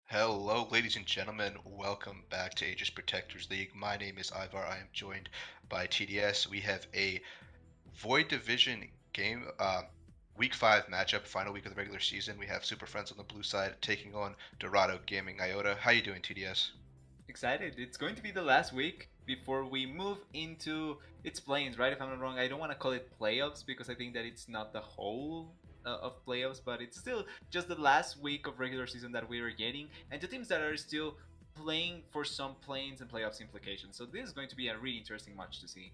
Hello, ladies and gentlemen. Welcome back to Aegis Protectors League. My name is Ivar. I am joined by TDS. We have a Void Division game, week 5 matchup, final week of the regular season. We have Superfriends on the blue side taking on Dorado Gaming Iota. How you doing, TDS? Excited. It's going to be the last week before we move into its planes, right? If I'm not wrong, I don't want to call it playoffs because I think that it's not the whole of playoffs, but it's still just the last week of regular season that we are getting, and two teams that are still playing for some planes and playoffs implications. So this is going to be a really interesting match to see.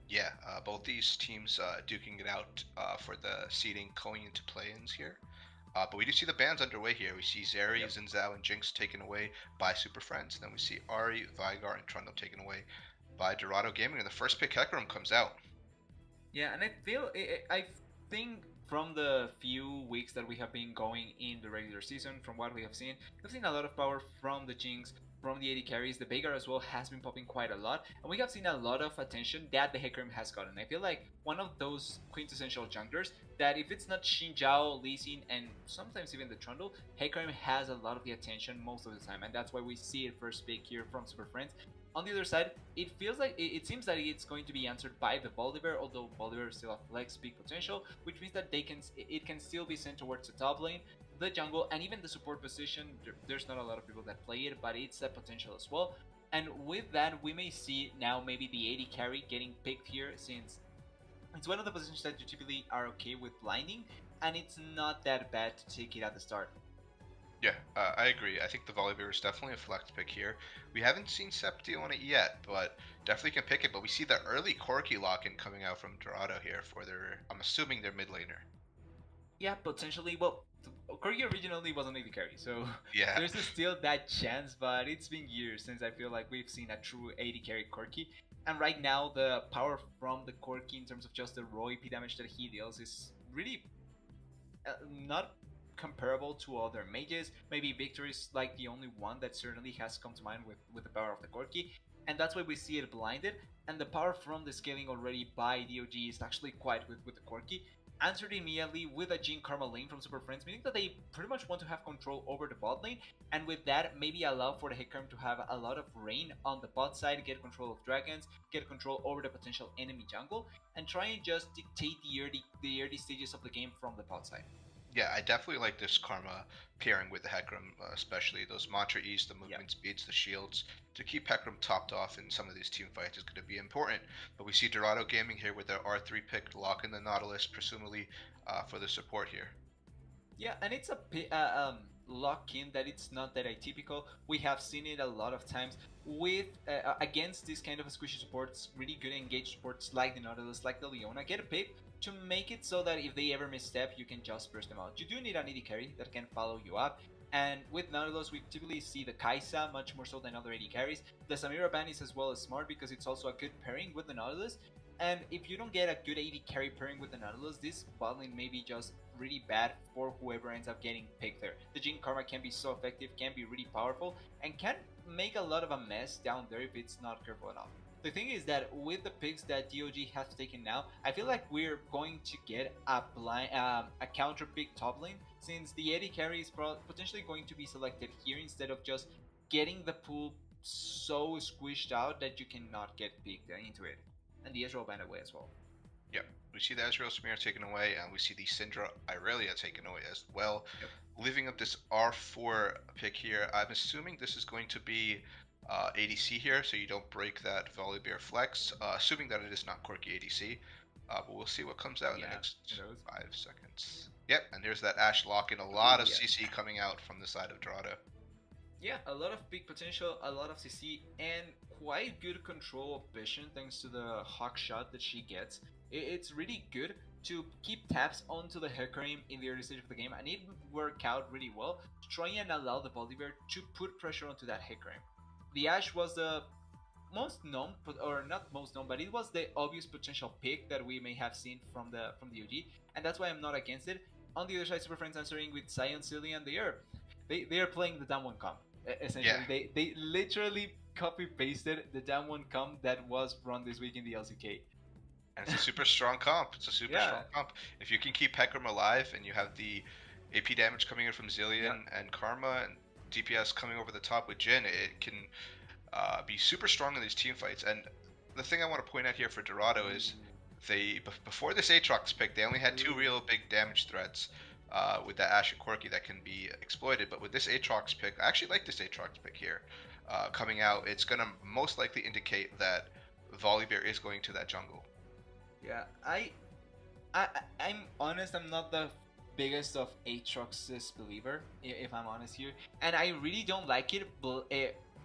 Yeah, both these teams duking it out for the seeding going into play-ins here. But we do see the bans underway here. We see Zeri, Yep. Zinzao, and Jinx taken away by Super Friends. Then we see Ari, Vigar, and Trundle taken away by Dorado Gaming. And the first pick Hecarim comes out. Yeah, and I think from the few weeks that we have been going in the regular season, from what we have seen, we've seen a lot of power from the Jinx, from the AD carries. The Veigar as well has been popping quite a lot, and we have seen a lot of attention that the Hecarim has gotten. I feel like one of those quintessential junglers that if it's not Xin Zhao, Lee Sin, and sometimes even the Trundle, Hecarim has a lot of the attention most of the time, and that's why we see it first pick here from Super Friends. On the other side, it feels like it seems that it's going to be answered by the Bolivar, although Bolivar still has flex peak potential, which means that it can still be sent towards the top lane, the jungle, and even the support position. There's not a lot of people that play it, but it's a potential as well. And with that, we may see now maybe the AD carry getting picked here, since it's one of the positions that you typically are okay with blinding, and it's not that bad to take it at the start. Yeah, I agree. I think the Volibear is definitely a flex pick here. We haven't seen Septi on it yet, but definitely can pick it. But we see the early Corky lock-in coming out from Dorado here for their, I'm assuming their mid laner. Yeah, potentially. Well, Corky originally was an AD carry, so Yeah, there's still that chance, but it's been years since I feel like we've seen a true AD carry Corky. And right now, the power from the Corky in terms of just the raw AP damage that he deals is really not comparable to other mages. Maybe Victor is like the only one that certainly has come to mind with the power of the Corki, and that's why we see it blinded. And the power from the scaling already by DOG is actually quite good with the Corki. Answered immediately with a Jin Karma lane from Super Friends, meaning that they pretty much want to have control over the bot lane, and with that, maybe allow for the Hecarim to have a lot of rain on the bot side, get control of dragons, get control over the potential enemy jungle, and try and just dictate the early stages of the game from the bot side. yeah, I definitely like this Karma pairing with the Hecarim, especially those Mantra E's, the Yeah. movement speeds, the shields. To keep Hecarim topped off in some of these team fights is going to be important. But we see Dorado Gaming here with their R3 pick, lock in the Nautilus, presumably for the support here. Yeah, and it's a lock in that it's not that atypical. We have seen it a lot of times with against this kind of squishy supports, really good engaged supports like the Nautilus, like the Leona, get a pick to make it so that if they ever misstep, you can just burst them out. You do need an AD carry that can follow you up. And with Nautilus, we typically see the Kaisa much more so than other AD carries. The Samira ban is as well as smart because it's also a good pairing with the Nautilus. And if you don't get a good AD carry pairing with the Nautilus, this bot lane may be just really bad for whoever ends up getting picked there. The Jin Karma can be so effective, can be really powerful, and can make a lot of a mess down there if it's not careful enough. The thing is that with the picks that DOG has taken now, I feel like we're going to get a counter pick top lane, since the AD carry is potentially going to be selected here instead of just getting the pool so squished out that you cannot get picked into it. And the Ezreal banned away as well. Yep. We see the Ezreal Smear taken away, and we see the Syndra Irelia taken away as well. Yep. Leaving up this R4 pick here, I'm assuming this is going to be ADC here, so you don't break that Volibear flex, assuming that it is not Corky ADC. But we'll see what comes out in the Yeah, next it was. 5 seconds. Yep, and there's that Ashe lock-in, a Ooh, lot of yeah. CC coming out from the side of Dorado. Yeah, a lot of big potential, a lot of CC, and quite good control of vision thanks to the hawk shot that she gets. It's really good to keep tabs onto the Hecarim in the early stage of the game, and it worked out really well to try and allow the Bolivar to put pressure onto that Hecarim. The Ashe was the most known, or not most known, but it was the obvious potential pick that we may have seen from the OG, and that's why I'm not against it. On the other side, Super Friends answering with Sion, Cillian, they are playing the down one comp. Yeah, Essentially, they literally copy pasted the down one comp that was run this week in the LCK. and it's a super strong comp. It's a super strong Yeah, comp. If you can keep Hecarim alive and you have the AP damage coming in from yeah, Zillion and Karma, and DPS coming over the top with Jhin, it can be super strong in these team fights. And the thing I want to point out here for Dorado is before this Aatrox pick, they only had two real big damage threats with that Ashe and Corky that can be exploited. But with this Aatrox pick, I actually like this Aatrox pick here coming out. It's going to most likely indicate that Volibear is going to that jungle. Yeah, I'm honest. I'm not the biggest of Aatrox's believer, if I'm honest here, and I really don't like it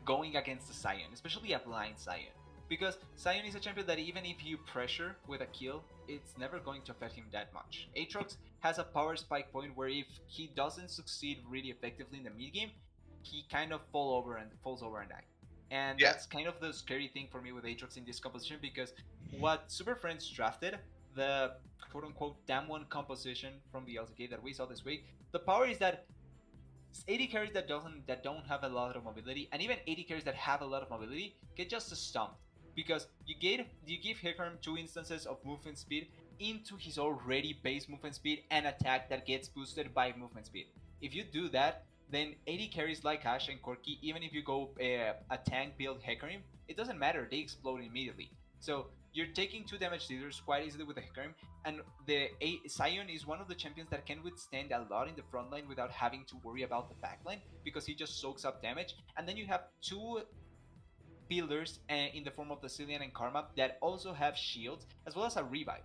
going against the Sion, especially a blind Sion, because Sion is a champion that even if you pressure with a kill, it's never going to affect him that much. Aatrox has a power spike point where if he doesn't succeed really effectively in the mid game, he kind of falls over and die. And that's kind of the scary thing for me with Aatrox in this composition, because what Superfriends drafted, the quote-unquote damn one composition from the LCK that we saw this week, the power is that AD carries that don't have a lot of mobility, and even AD carries that have a lot of mobility, get just stumped, because you give Hecarim 2 instances of movement speed into his already base movement speed and attack that gets boosted by movement speed. If you do that, then AD carries like Ashe and Corky, even if you go a tank build Hecarim, it doesn't matter, they explode immediately. So you're taking 2 damage dealers quite easily with the Hecarim, and the Sion is one of the champions that can withstand a lot in the front line without having to worry about the back line, because he just soaks up damage. And then you have 2 builders in the form of the Cillian and Karma that also have shields, as well as a revive.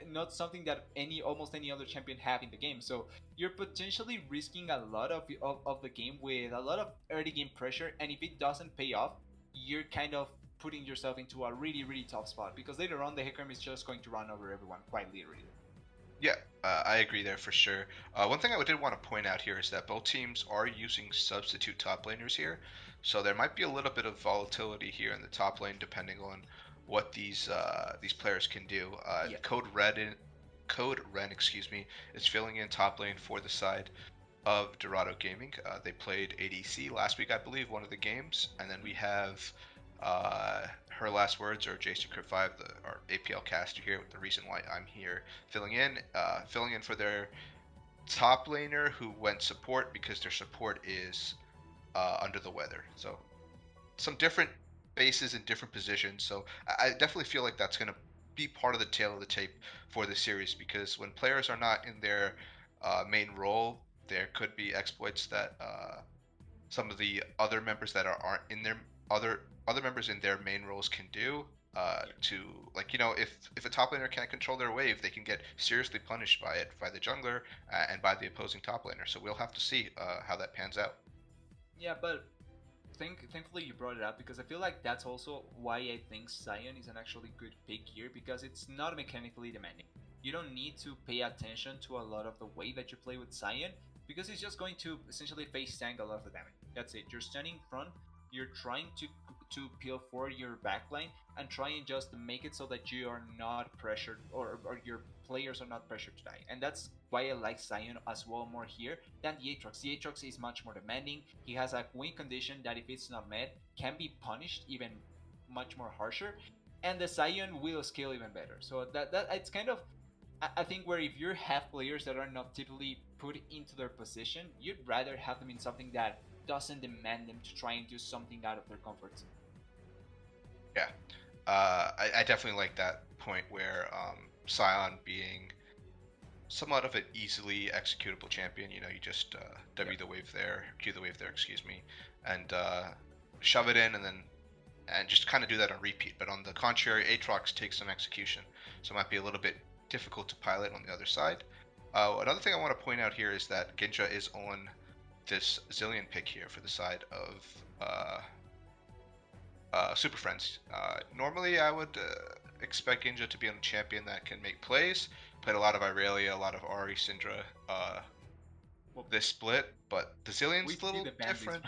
Not something that almost any other champion have in the game. So you're potentially risking a lot of the game with a lot of early game pressure, and if it doesn't pay off, you're kind of putting yourself into a really tough spot, because later on the Hecarim is just going to run over everyone, quite literally. Yeah, I agree there for sure. One thing I did want to point out here is that both teams are using substitute top laners here, so there might be a little bit of volatility here in the top lane depending on what these players can do. Code Ren, excuse me, is filling in top lane for the side of Dorado Gaming. They played ADC last week, I believe, one of the games, and then we have her last words, or Jason Crit 5, our APL caster here, with the reason why I'm here filling in for their top laner who went support because their support is under the weather. So some different bases in different positions. So I definitely feel like that's going to be part of the tail of the tape for the series, because when players are not in their main role, there could be exploits that some of the other members that aren't in their other members in their main roles can do to, like, you know, if a top laner can't control their wave, they can get seriously punished by it, by the jungler and by the opposing top laner. So we'll have to see how that pans out. Yeah, but thankfully you brought it up, because I feel like that's also why I think Sion is an actually good pick here, because it's not mechanically demanding. You don't need to pay attention to a lot of the way that you play with Sion, because it's just going to essentially face tank a lot of the damage. That's it. You're standing front, you're trying to peel for your backline and try and just make it so that you are not pressured, or your players are not pressured to die. And that's why I like Sion as well more here than the Aatrox. The Aatrox is much more demanding. He has a win condition that, if it's not met, can be punished even much more harsher, and the Sion will scale even better. So that it's kind of, I think, where if you have players that are not typically put into their position, you'd rather have them in something that doesn't demand them to try and do something out of their comfort zone. Yeah, I definitely like that point where Sion being somewhat of an easily executable champion. You know, you just W the wave there, Q the wave there, excuse me, and shove it in, and then just kind of do that on repeat. But on the contrary, Aatrox takes some execution, so it might be a little bit difficult to pilot on the other side. Another thing I want to point out here is that Ginja is on this Zilean pick here for the side of Superfriends. Normally, I would expect Ginja to be on a champion that can make plays. Played a lot of Irelia, a lot of Ahri, Syndra this split, but the Zilean's a little different.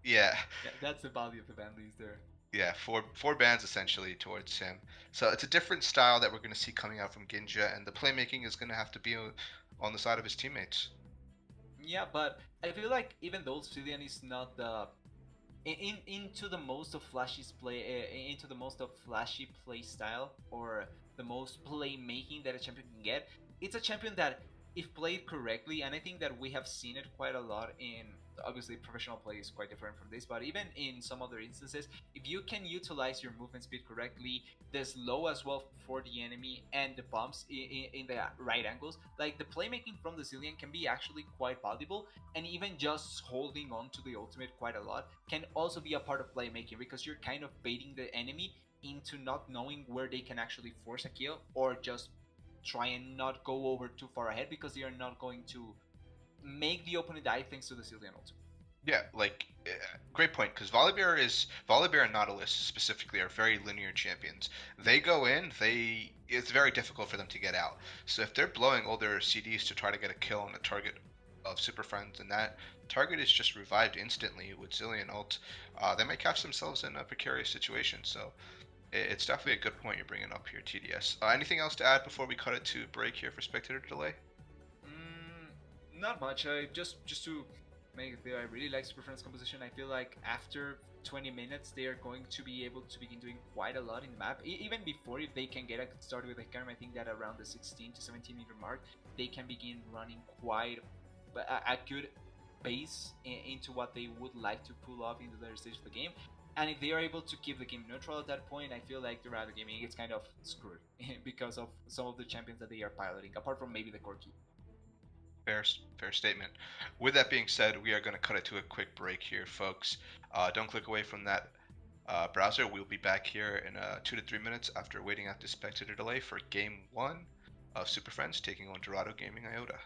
Yeah, that's the value of the Banleys there. Yeah, four bans essentially towards him. So it's a different style that we're going to see coming out from Ginja, and the playmaking is going to have to be on the side of his teammates. Yeah, but I feel like even though Cillian is not the into the most of flashy play style, or the most playmaking that a champion can get, it's a champion that if played correctly, and I think that we have seen it quite a lot in, obviously professional play is quite different from this, but even in some other instances, if you can utilize your movement speed correctly, the slow as well for the enemy, and the bumps in the right angles, like the playmaking from the Zillion can be actually quite valuable, and even just holding on to the ultimate quite a lot can also be a part of playmaking, because you're kind of baiting the enemy into not knowing where they can actually force a kill, or just try and not go over too far ahead, because they are not going to make the opponent die thanks to the Zillion ult. Yeah, like great point, because Volibear and Nautilus specifically are very linear champions. They go in, it's very difficult for them to get out. So if they're blowing all their CDs to try to get a kill on a target of Superfriends, and that target is just revived instantly with Zillion ult, they might catch themselves in a precarious situation. So it's definitely a good point you're bringing up here, TDS. Anything else to add before we cut it to break here for spectator delay? Not much. Just to make it clear, I really like Superfriends composition. I feel like after 20 minutes, they are going to be able to begin doing quite a lot in the map. Even before, if they can get started with a Karm, I think that around the 16 to 17 meter mark, they can begin running quite a good base into what they would like to pull off into their stage of the game. And if they are able to keep the game neutral at that point, I feel like Dorado Gaming is kind of screwed because of some of the champions that they are piloting, apart from maybe the Corky. Fair statement. With that being said, we are going to cut it to a quick break here, folks. Don't click away from that browser. We'll be back here in 2 to 3 minutes after waiting out the spectator delay for Game 1 of Superfriends taking on Dorado Gaming Iota.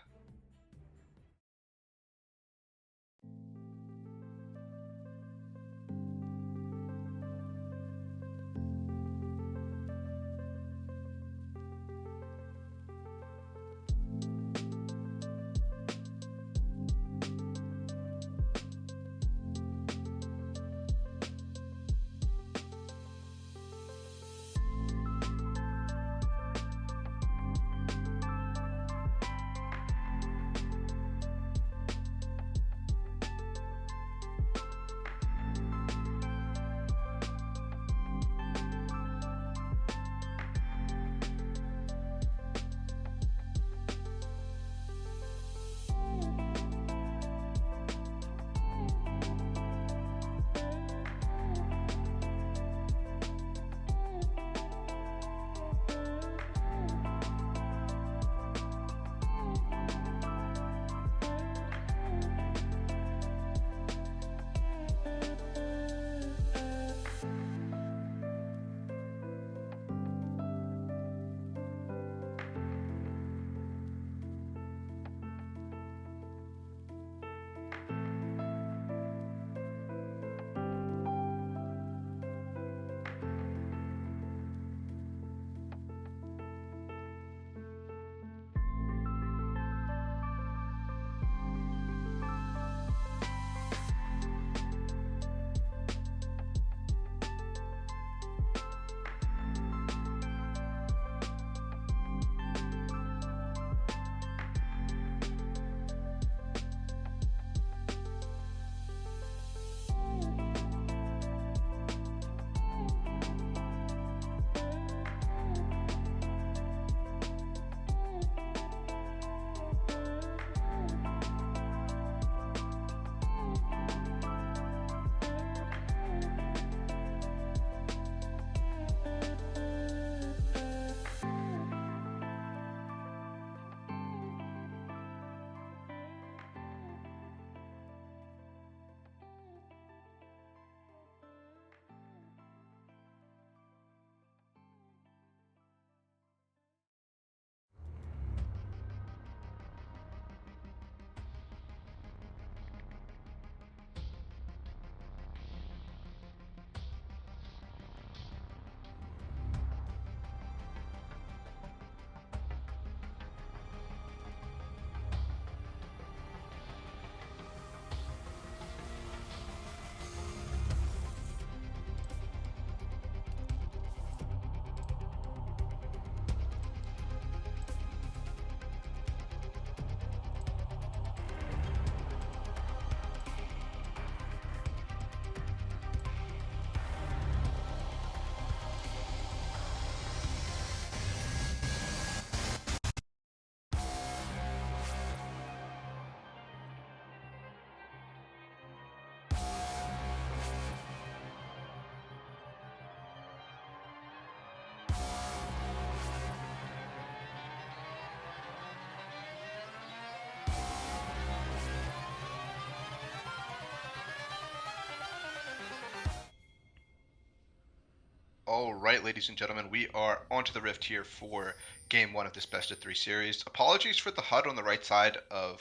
All right, ladies and gentlemen, we are onto the Rift here for game one of this best of three series. Apologies for the HUD on the right side um,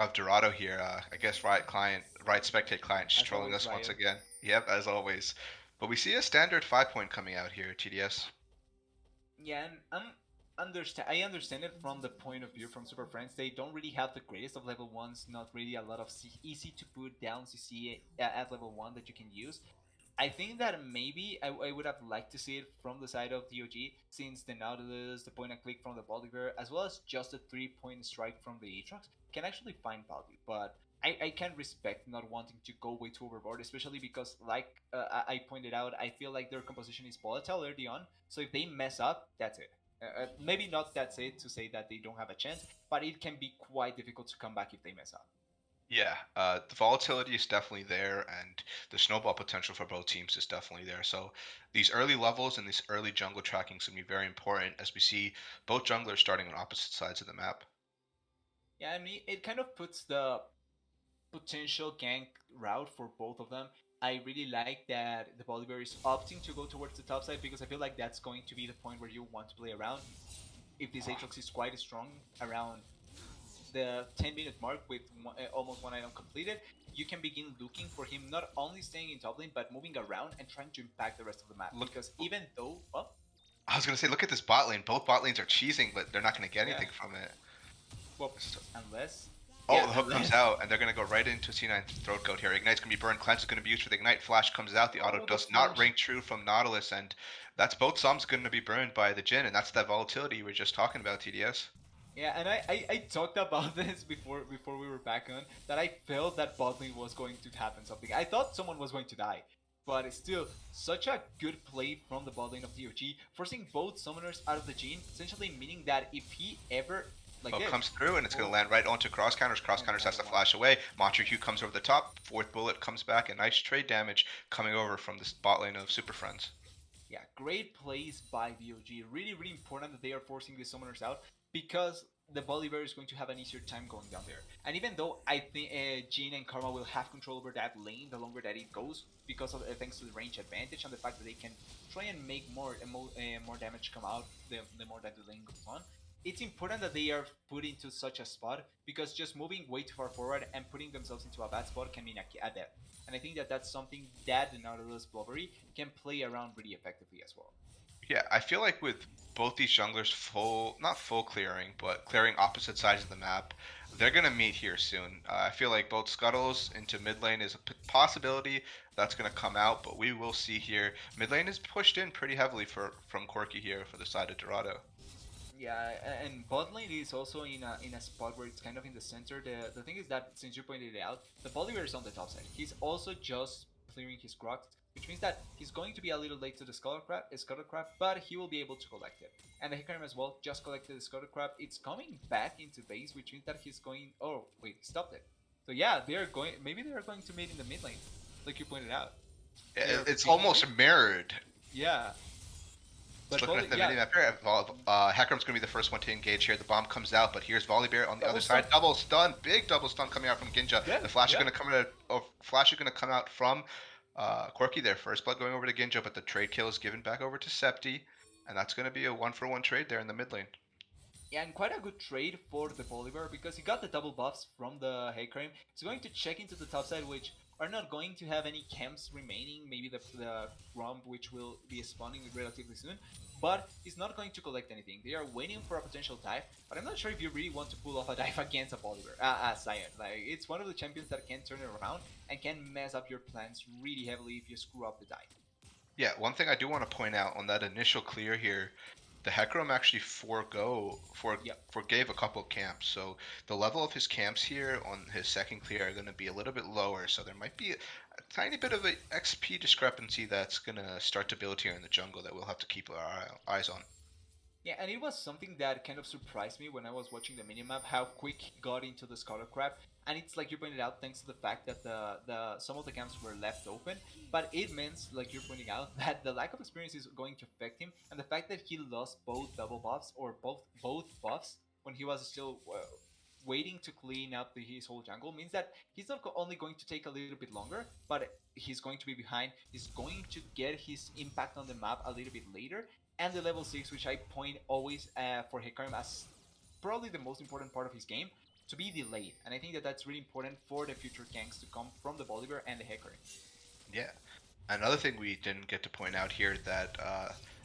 of Dorado here. I guess right spectate client just As trolling always, us once Riot. again. Yep, as always. But we see a standard 5 point coming out here, TDS. Yeah, and I understand it from the point of view from Superfriends. They don't really have the greatest of level ones. Not really a lot of easy to put down CC at level one that you can use. I think that maybe I would have liked to see it from the side of the OG, since the Nautilus, the point and click from the Bolivar, as well as just a 3 point strike from the Aatrox can actually find value. But I can respect not wanting to go way too overboard, especially because, like I pointed out, I feel like their composition is volatile early on. So if they mess up, that's it. Maybe not that's it to say that they don't have a chance, but it can be quite difficult to come back if they mess up. Yeah, the volatility is definitely there, and the snowball potential for both teams is definitely there. So these early levels and this early jungle tracking is going to be very important as we see both junglers starting on opposite sides of the map. Yeah, I mean, it kind of puts the potential gank route for both of them. I really like that the Bolivar is opting to go towards the top side, because I feel like that's going to be the point where you want to play around. If this Aatrox is quite strong around the 10-minute mark with almost one item completed, you can begin looking for him not only staying in top lane but moving around and trying to impact the rest of the map. Look, Because even though, well, I was gonna say, look at this bot lane. Both bot lanes are cheesing, but they're not gonna get yeah, anything from it. well, So, unless, oh, yeah, the hook comes unless, out, and they're gonna go right into C9 throat goat here. Ignite's gonna be burned. Cleanse is gonna be used for the ignite. Flash comes out. The auto oh, the does not flash. ring true from Nautilus, and that's both Sums gonna be burned by the Jhin, and that's that volatility you were just talking about, TDS. Yeah, and I talked about this before we were back on, that I felt that bot lane was going to happen something. I thought someone was going to die, but it's still such a good play from the bot lane of DOG, forcing both summoners out of the gene, essentially meaning that if he ever like Hook this, comes through, and it's gonna oh, land right onto cross counters. Cross oh, counters has another to one. flash away. Monster Q comes over the top. Fourth bullet comes back, and nice trade damage coming over from this bot lane of Super Friends. Yeah, great plays by VOG. Really, really important that they are forcing the summoners out, because the Bolivar is going to have an easier time going down there. And even though I think Jin and Karma will have control over that lane the longer that it goes, because of thanks to the range advantage and the fact that they can try and make more damage come out the more that the lane goes on. It's important that they are put into such a spot, because just moving way too far forward and putting themselves into a bad spot can mean a death. And I think that that's something that the Nautilus Blubbery can play around really effectively as well. Yeah, I feel like with both these junglers not full clearing, but clearing opposite sides of the map, they're gonna meet here soon. I feel like both scuttles into mid lane is a possibility that's gonna come out, but we will see here. Mid lane is pushed in pretty heavily from Corky here for the side of Dorado. Yeah, and bot lane is also in a spot where it's kind of in the center. The thing is that, since you pointed it out, the Bolivar is on the top side. He's also just clearing his crocs, which means that he's going to be a little late to the Scuttle Crab, but he will be able to collect it. And the Hecarim as well just collected the Scuttle Crab. It's coming back into base, which means that he's going. Oh wait, he stopped it. So yeah, they are going. Maybe they are going to meet in the mid lane, like you pointed out. They're It's beginning. almost mirrored. Yeah, Just but looking at the yeah. mini map here, Hecarim's gonna be the first one to engage here. The bomb comes out, but here's Volibear on the other Double side. stun. Double stun, big double stun coming out from Ginja. Yeah, The flash is yeah. gonna come out. Oh, flash is gonna come out from Corky there. First blood going over to Ginja, but the trade kill is given back over to Septi, and that's gonna be a 1-for-1 trade there in the mid lane. Yeah, and quite a good trade for the Bolivar, because he got the double buffs from the Hecarim. He's going to check into the top side, which are not going to have any camps remaining. Maybe the Grump, which will be spawning relatively soon. But he's not going to collect anything. They are waiting for a potential dive, but I'm not sure if you really want to pull off a dive against a Bolivar, Sion. Like, it's one of the champions that can turn it around and can mess up your plans really heavily if you screw up the dive. Yeah, one thing I do want to point out on that initial clear here, the Hecarim actually Yep. forgave a couple of camps. So the level of his camps here on his second clear are going to be a little bit lower. So there might be a tiny bit of a XP discrepancy that's going to start to build here in the jungle that we'll have to keep our eyes on. Yeah, and it was something that kind of surprised me when I was watching the minimap, how quick he got into the Scholar Crab. And it's like you pointed out, thanks to the fact that the some of the camps were left open. But it means, like you're pointing out, that the lack of experience is going to affect him, and the fact that he lost both double buffs, or both buffs, when he was still waiting to clean up his whole jungle means that he's not only going to take a little bit longer, but he's going to be behind. He's going to get his impact on the map a little bit later. And the level 6, which I point always for Hecarim as probably the most important part of his game, to be delayed. And I think that that's really important for the future ganks to come from the Bolivar and the Hecarim. Yeah. Another thing we didn't get to point out here that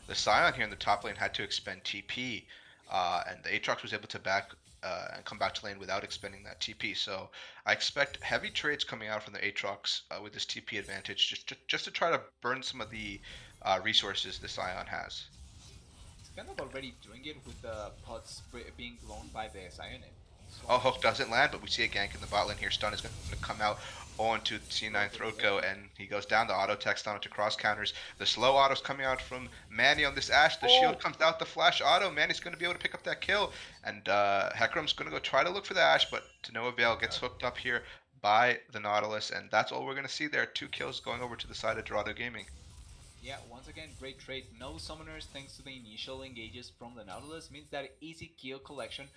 the Scion here in the top lane had to expend TP, and the Aatrox was able to back and come back to lane without expending that TP. So I expect heavy trades coming out from the Aatrox with this TP advantage, just to try to burn some of the resources the Scion has. He's kind of already doing it with the pots being blown by the Sionet. Oh, hook doesn't land, but we see a gank in the bot lane here. Stun is going to come out onto C9 Throatgo, and he goes down. The auto text onto cross counters. The slow auto's coming out from Manny on this Ashe. The shield comes out, the flash auto. Manny's going to be able to pick up that kill, and Hecarim's going to go try to look for the Ashe, but to no avail. Gets hooked up here by the Nautilus, and that's all we're going to see there. 2 kills going over to the side of Dorado Gaming. Yeah, once again, great trade. No summoners thanks to the initial engages from the Nautilus means that easy kill collection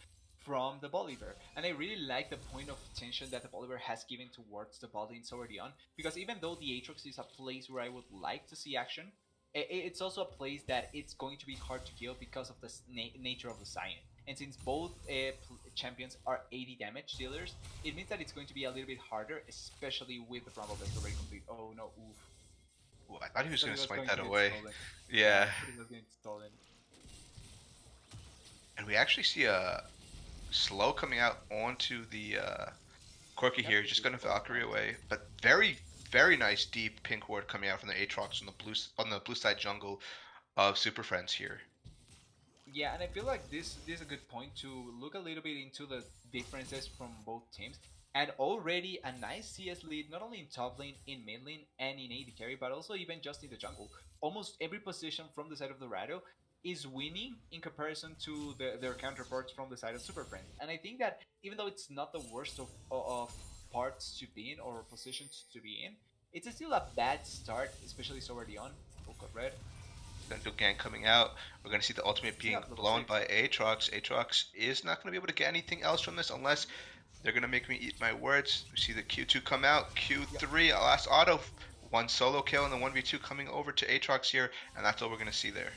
from the Bolivar. And I really like the point of tension that the Bolivar has given towards the bot lane so early on, because even though the Aatrox is a place where I would like to see action, it's also a place that it's going to be hard to kill because of the nature of the Scion. And since both champions are 80 damage dealers, it means that it's going to be a little bit harder, especially with the Bramble that's already complete. Oh no, oof. Ooh, I thought he was going to smite that away. Yeah. It was getting stolen. And we actually see a slow coming out onto the Corky here. Just going to Valkyrie away, but very, very nice deep pink ward coming out from the Aatrox on the blue side jungle of Superfriends here. Yeah, and I feel like this is a good point to look a little bit into the differences from both teams. And already a nice CS lead, not only in top lane, in mid lane, and in AD carry, but also even just in the jungle. Almost every position from the side of Dorado is winning in comparison to their counterparts from the side of Superfriends. And I think that even though it's not the worst of parts to be in or positions to be in, it's still a bad start, especially so early on. Full cut red. Then gank coming out. We're going to see the ultimate being blown by Aatrox. Aatrox is not going to be able to get anything else from this unless they're going to make me eat my words. We see the Q2 come out. Q3, last auto. 1 solo kill and the 1v2 coming over to Aatrox here, and that's all we're going to see there.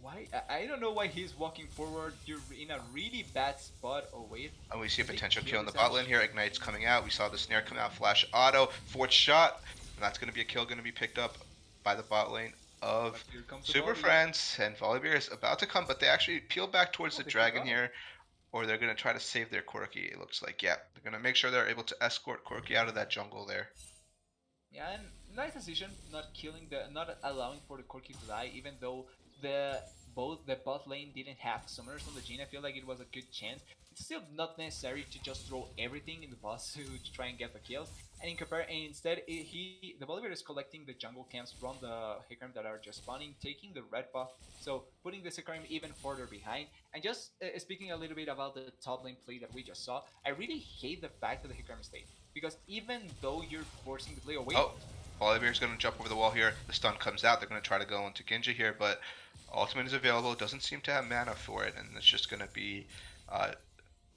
Why? I don't know why he's walking forward. You're in a really bad spot. Oh, wait. And we see a potential kill in the bot lane here. Ignite's coming out. We saw the snare come out. Flash auto. 4th shot. And that's going to be a kill going to be picked up by the bot lane of Superfriends. And Volibear is about to come, but they actually peel back towards the dragon here. Or they're going to try to save their Corky, it looks like. Yeah, they're going to make sure they're able to escort Corky out of that jungle there. Yeah, and nice decision, not allowing for the Corky to die, even though both the bot lane didn't have summoners on the Jhin. I feel like it was a good chance. It's still not necessary to just throw everything in the boss to try and get the kills. And instead, the Bolivar is collecting the jungle camps from the Hecarim that are just spawning, taking the red buff, so putting the Hecarim even further behind. And just speaking a little bit about the top lane play that we just saw, I really hate the fact that the Hecarim stayed. Because even though you're forcing the play away... Oh, Volibear's going to jump over the wall here. The stun comes out. They're going to try to go into Ginja here, but ultimate is available. It doesn't seem to have mana for it, and it's just going to be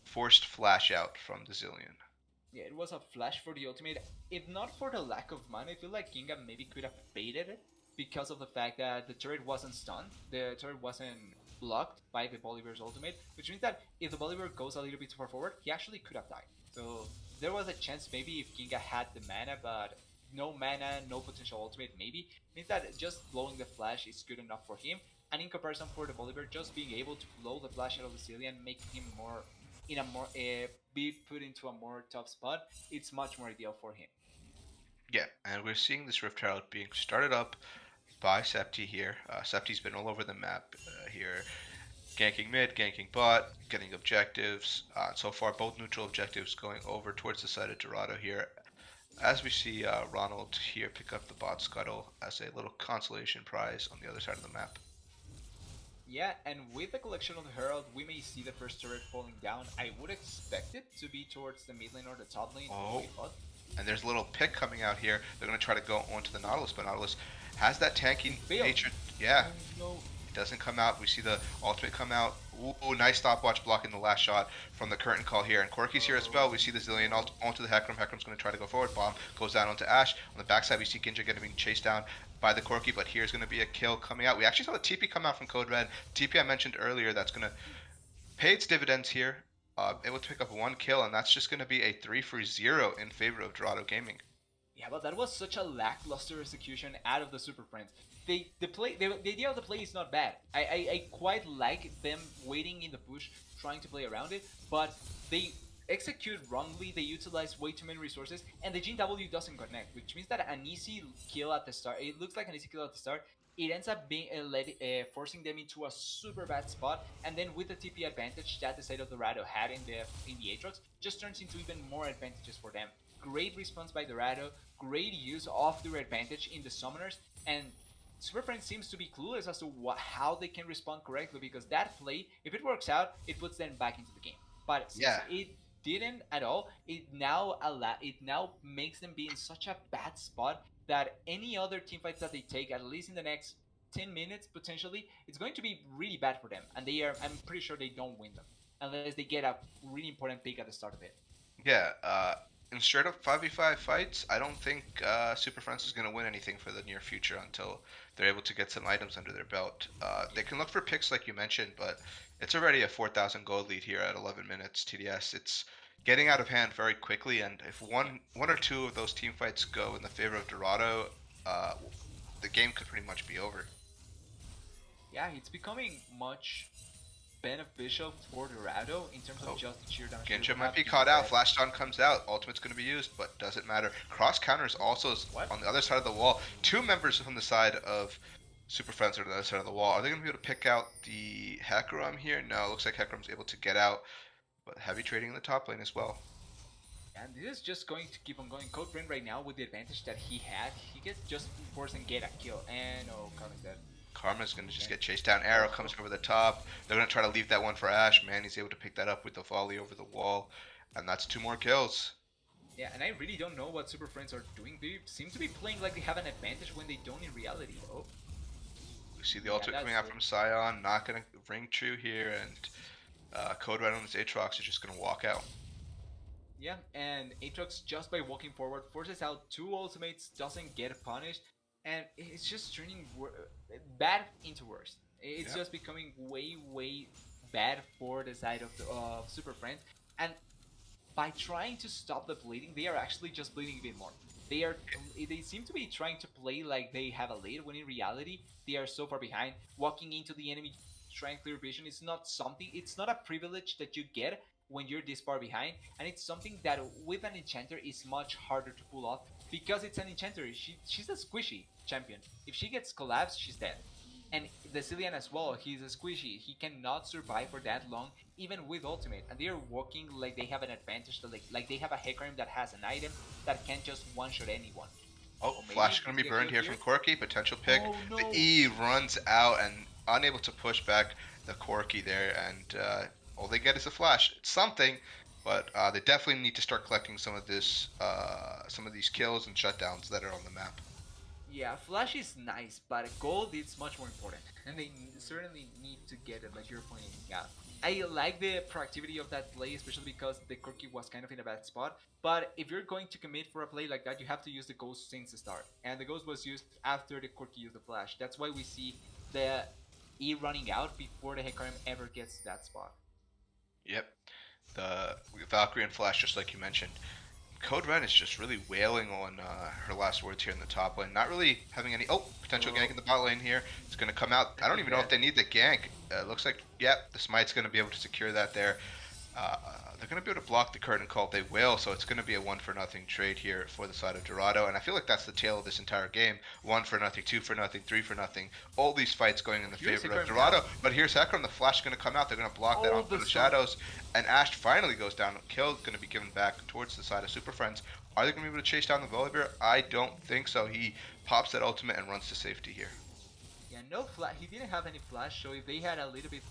forced flash out from the Zilean. Yeah, it was a flash for the ultimate. If not for the lack of mana, I feel like Ginga maybe could have baited it because of the fact that the turret wasn't stunned. The turret wasn't blocked by the Bolivar's ultimate, which means that if the Bolivar goes a little bit too far forward, he actually could have died. So there was a chance maybe if Ginga had the mana, but no mana, no potential ultimate maybe, means that just blowing the flash is good enough for him. And in comparison for the Bolivar, just being able to blow the flash out of the Zilean, making him be put into a more tough spot, it's much more ideal for him. Yeah, and we're seeing this Rift Herald being started up by Septi here. Septi's been all over the map here, ganking mid, ganking bot, getting objectives. So far, both neutral objectives going over towards the side of Dorado here. As we see Ronald here pick up the bot scuttle as a little consolation prize on the other side of the map. Yeah, and with the collection of the Herald, we may see the first turret falling down. I would expect it to be towards the mid lane or the top lane. Oh, and there's a little pick coming out here. They're going to try to go onto the Nautilus, but Nautilus has that tanky nature. Yeah, it doesn't come out. We see the ultimate come out Ooh, nice stopwatch blocking the last shot from the curtain call here. And Corky's here as well. We see the Zillion onto the Hecarim. Hecarim's going to try to go forward. Bomb goes down onto Ashe. On the backside, we see Ginja getting chased down by the Corky, but here's going to be a kill coming out. We actually saw the TP come out from Code Red. TP I mentioned earlier that's going to pay its dividends here. Able to pick up one kill, and that's just going to be a 3-0 in favor of Dorado Gaming. Yeah, but that was such a lackluster execution out of the Superfriends. The idea of the play is not bad. I quite like them waiting in the bush, trying to play around it, but they execute wrongly, they utilize way too many resources, and the Gene W doesn't connect, which means that an easy kill at the start, it looks like an easy kill at the start, it ends up being forcing them into a super bad spot, and then with the TP advantage that the side of Dorado had in the Aatrox, just turns into even more advantages for them. Great response by Dorado, great use of their advantage in the summoners, and Superfriends seems to be clueless as to how they can respond correctly, because that play, if it works out, it puts them back into the game. But since it didn't at all, it now makes them be in such a bad spot that any other teamfights that they take, at least in the next 10 minutes potentially, it's going to be really bad for them, and I'm pretty sure they don't win them unless they get a really important pick at the start of it. Yeah, in straight up 5v5 fights, I don't think Superfriends is going to win anything for the near future until they're able to get some items under their belt. They can look for picks like you mentioned, but it's already a 4,000 gold lead here at 11 minutes TDS. It's getting out of hand very quickly, and if one or two of those team fights go in the favor of Dorado, the game could pretty much be over. Yeah, it's becoming much beneficial for Dorado in terms of just the sheer damage. Ginja might be caught out. Flash Stun comes out. Ultimate's going to be used, but doesn't matter. Cross counters also on the other side of the wall. Two members from the side of Superfriends are on the other side of the wall. Are they going to be able to pick out the Hecarim here? No, it looks like Hecarim's able to get out, but heavy trading in the top lane as well. And this is just going to keep on going. Codebrain right now with the advantage that he had, he gets just force and get a kill. And Karma's dead. Karma's going to just get chased down. Arrow comes over the top. They're going to try to leave that one for Ashe. Man, he's able to pick that up with the volley over the wall. And that's 2 more kills. Yeah, and I really don't know what Superfriends are doing. They seem to be playing like they have an advantage when they don't in reality. We see the ultimate coming out from Sion. Not going to ring true here. And Code Red on this Aatrox is just going to walk out. Yeah, and Aatrox, just by walking forward, forces out 2 ultimates, doesn't get punished. And it's just turning bad into worse. It's just becoming way bad for the side of Superfriends. And by trying to stop the bleeding, they are actually just bleeding a bit more. They seem to be trying to play like they have a lead, when in reality they are so far behind. Walking into the enemy, trying clear vision is not something. It's not a privilege that you get when you're this far behind, and it's something that with an enchanter is much harder to pull off, because it's an enchanter. She's a squishy champion. If she gets collapsed, she's dead. And the Cillian as well, he's a squishy. He cannot survive for that long, even with ultimate. And they are walking like they have an advantage, like they have a Hecarim that has an item that can just one-shot anyone. Flash is going to be burned here from Corky. Potential pick. Oh, no. The E runs out and unable to push back the Corky there, and all they get is a flash. It's something, but they definitely need to start collecting some of these kills and shutdowns that are on the map. Yeah, flash is nice, but gold is much more important, and they certainly need to get it, like you're pointing out. I like the proactivity of that play, especially because the Corky was kind of in a bad spot. But if you're going to commit for a play like that, you have to use the Ghost since the start, and the Ghost was used after the Corky used the flash. That's why we see the E running out before the Hecarim ever gets to that spot. Yep, the Valkyrie and flash, just like you mentioned. Code Red is just really wailing on her last words here in the top lane. Not really having any... potential gank in the bot lane here. It's going to come out. I don't even know if they need the gank. Looks like, the Smite's going to be able to secure that there. They're going to be able to block the curtain call. They will, so it's going to be a 1-for-0 trade here for the side of Dorado. And I feel like that's the tale of this entire game. 1-for-0, 2-for-0, 3-for-0. All these fights going in the favor of Dorado. But here's Hecarim. The flash is going to come out. They're going to block that onto the shadows. And Ashe finally goes down. Kill going to be given back towards the side of Superfriends. Are they going to be able to chase down the Volibear? I don't think so. He pops that ultimate and runs to safety here. Yeah, no flash. He didn't have any flash, so if they had a little bit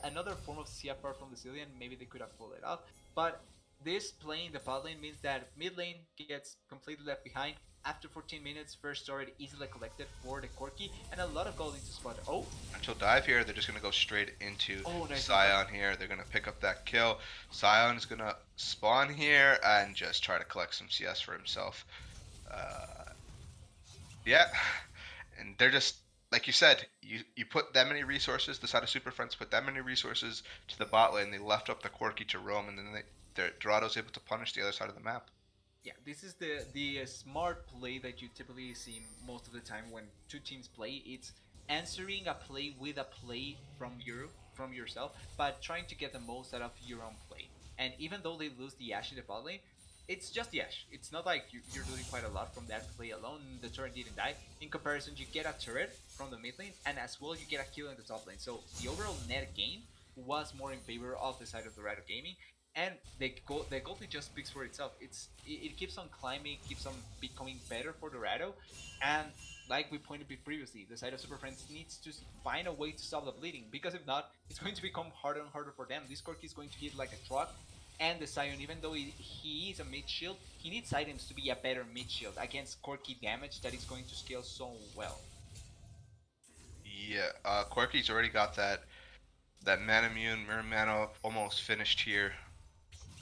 another form of CFR from the Cillian, maybe they could have pulled it off. But this playing the bot lane means that mid lane gets completely left behind. After 14 minutes, first turret easily collected for the Corky, and a lot of gold into spot. Oh, Until dive here, they're just going to go straight into oh, nice Scion here. They're going to pick up that kill. Scion is going to spawn here and just try to collect some CS for himself. Uh, yeah, and they're just like you said. You put that many resources. The side of Super Friends put that many resources to the bot lane. They left up the Corky to roam, and then Dorado's able to punish the other side of the map. yeah, this is the smart play that you typically see most of the time when two teams play. It's answering a play with a play from yourself, but trying to get the most out of your own play. And even though they lose the Ashe in the bot lane, it's just the Ashe. It's not like you're losing quite a lot from that play alone. The turret didn't die. In comparison, you get a turret from the mid lane, and as well you get a kill in the top lane. So the overall net gain was more in favor of the side of Dorado Gaming, and the goldie just speaks for itself. It keeps on climbing, keeps on becoming better for Dorado, and like we pointed out previously, the side of Super Friends needs to find a way to stop the bleeding, because if not, it's going to become harder and harder for them. This Corky is going to hit like a truck, and the Scion, even though he is a mid shield, he needs items to be a better mid shield against Corky damage that is going to scale so well. Yeah, Corky's already got that mana immune, mirror mana almost finished here.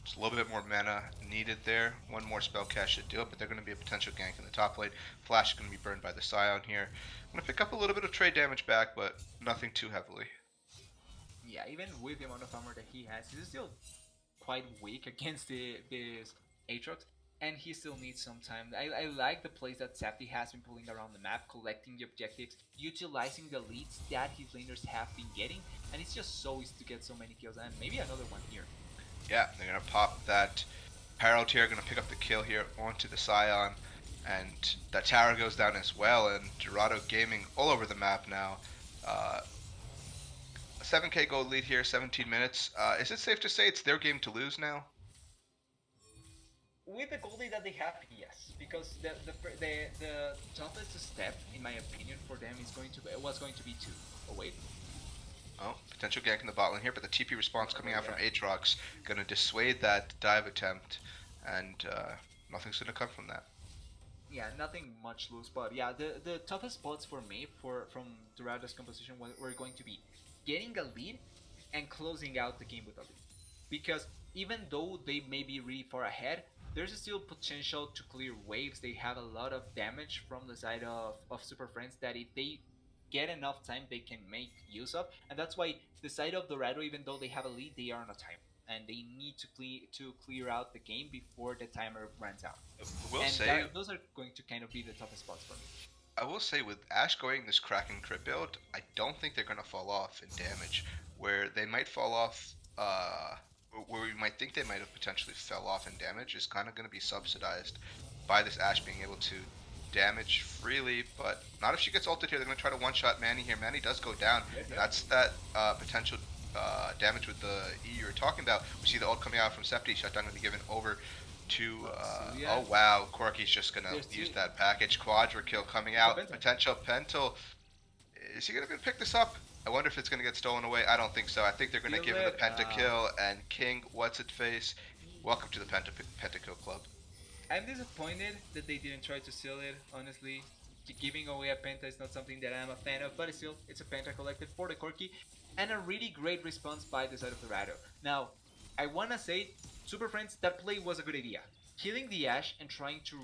Just a little bit more mana needed there. One more spell cast should do it, but they're going to be a potential gank in the top lane. Flash is going to be burned by the Scion here. I'm going to pick up a little bit of trade damage back, but nothing too heavily. Yeah, even with the amount of armor that he has, he's still quite weak against this Aatrox, and he still needs some time. I like the plays that Safety has been pulling around the map, collecting the objectives, utilizing the leads that his laners have been getting, and it's just so easy to get so many kills, and maybe another one here. Yeah, they're going to pop that Herald here, going to pick up the kill here onto the Scion, and that tower goes down as well, and Dorado Gaming all over the map now. 7k gold lead here, 17 minutes. Is it safe to say it's their game to lose now? With the goalie that they have, yes, because the toughest step, in my opinion, for them was going to be two. Oh wait. Oh, potential gank in the bot lane here, but the TP response coming out from Aatrox going to dissuade that dive attempt, and nothing's going to come from that. Yeah, nothing much loose, but yeah, the toughest spots for me from Dorado's composition were going to be getting a lead and closing out the game with a lead. Because even though they may be really far ahead, there's still potential to clear waves. They have a lot of damage from the side of Super Friends that if they get enough time, they can make use of. And that's why the side of Dorado, even though they have a lead, they are on a timer. And they need to clear out the game before the timer runs out. Those are going to kind of be the toughest spots for me. I will say with Ashe going this Kraken crit build, I don't think they're going to fall off in damage. Where they might fall off, where we might think they might have potentially fell off in damage is kind of going to be subsidized by this Ashe being able to damage freely, but not if she gets ulted here. They're going to try to one-shot Manny here. Manny does go down. Yeah. That's that potential damage with the E you were talking about. We see the ult coming out from Septi. Shutdown going to be given over to oh wow, Corky's just gonna use that package. Quadra kill coming out. Potential Pental. Is he gonna pick this up? I wonder if it's gonna get stolen away. I don't think so. I think they're gonna give him the Penta kill. And King, what's it face? Welcome to the Penta kill club. I'm disappointed that they didn't try to steal it. Honestly, giving away a Penta is not something that I'm a fan of, but still, it's a Penta collected for the Corky, and a really great response by the side of Dorado. Now, I wanna say, Super Friends, that play was a good idea. Killing the Ashe and trying to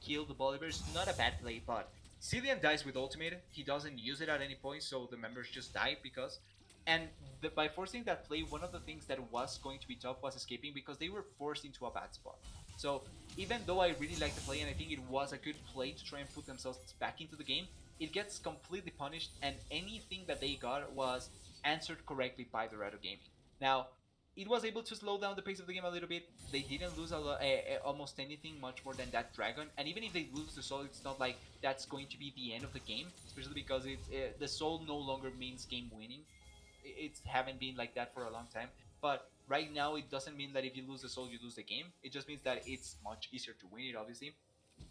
kill the Bolivar is not a bad play, but Cillian dies with ultimate. He doesn't use it at any point, so the members just die because... And by forcing that play, one of the things that was going to be tough was escaping because they were forced into a bad spot. So even though I really like the play and I think it was a good play to try and put themselves back into the game, it gets completely punished, and anything that they got was answered correctly by Dorado Gaming. Now, it was able to slow down the pace of the game a little bit. They didn't lose almost anything much more than that dragon, and even if they lose the soul, it's not like that's going to be the end of the game, especially because the soul no longer means game winning. It haven't been like that for a long time, but right now it doesn't mean that if you lose the soul, you lose the game. It just means that it's much easier to win it, obviously.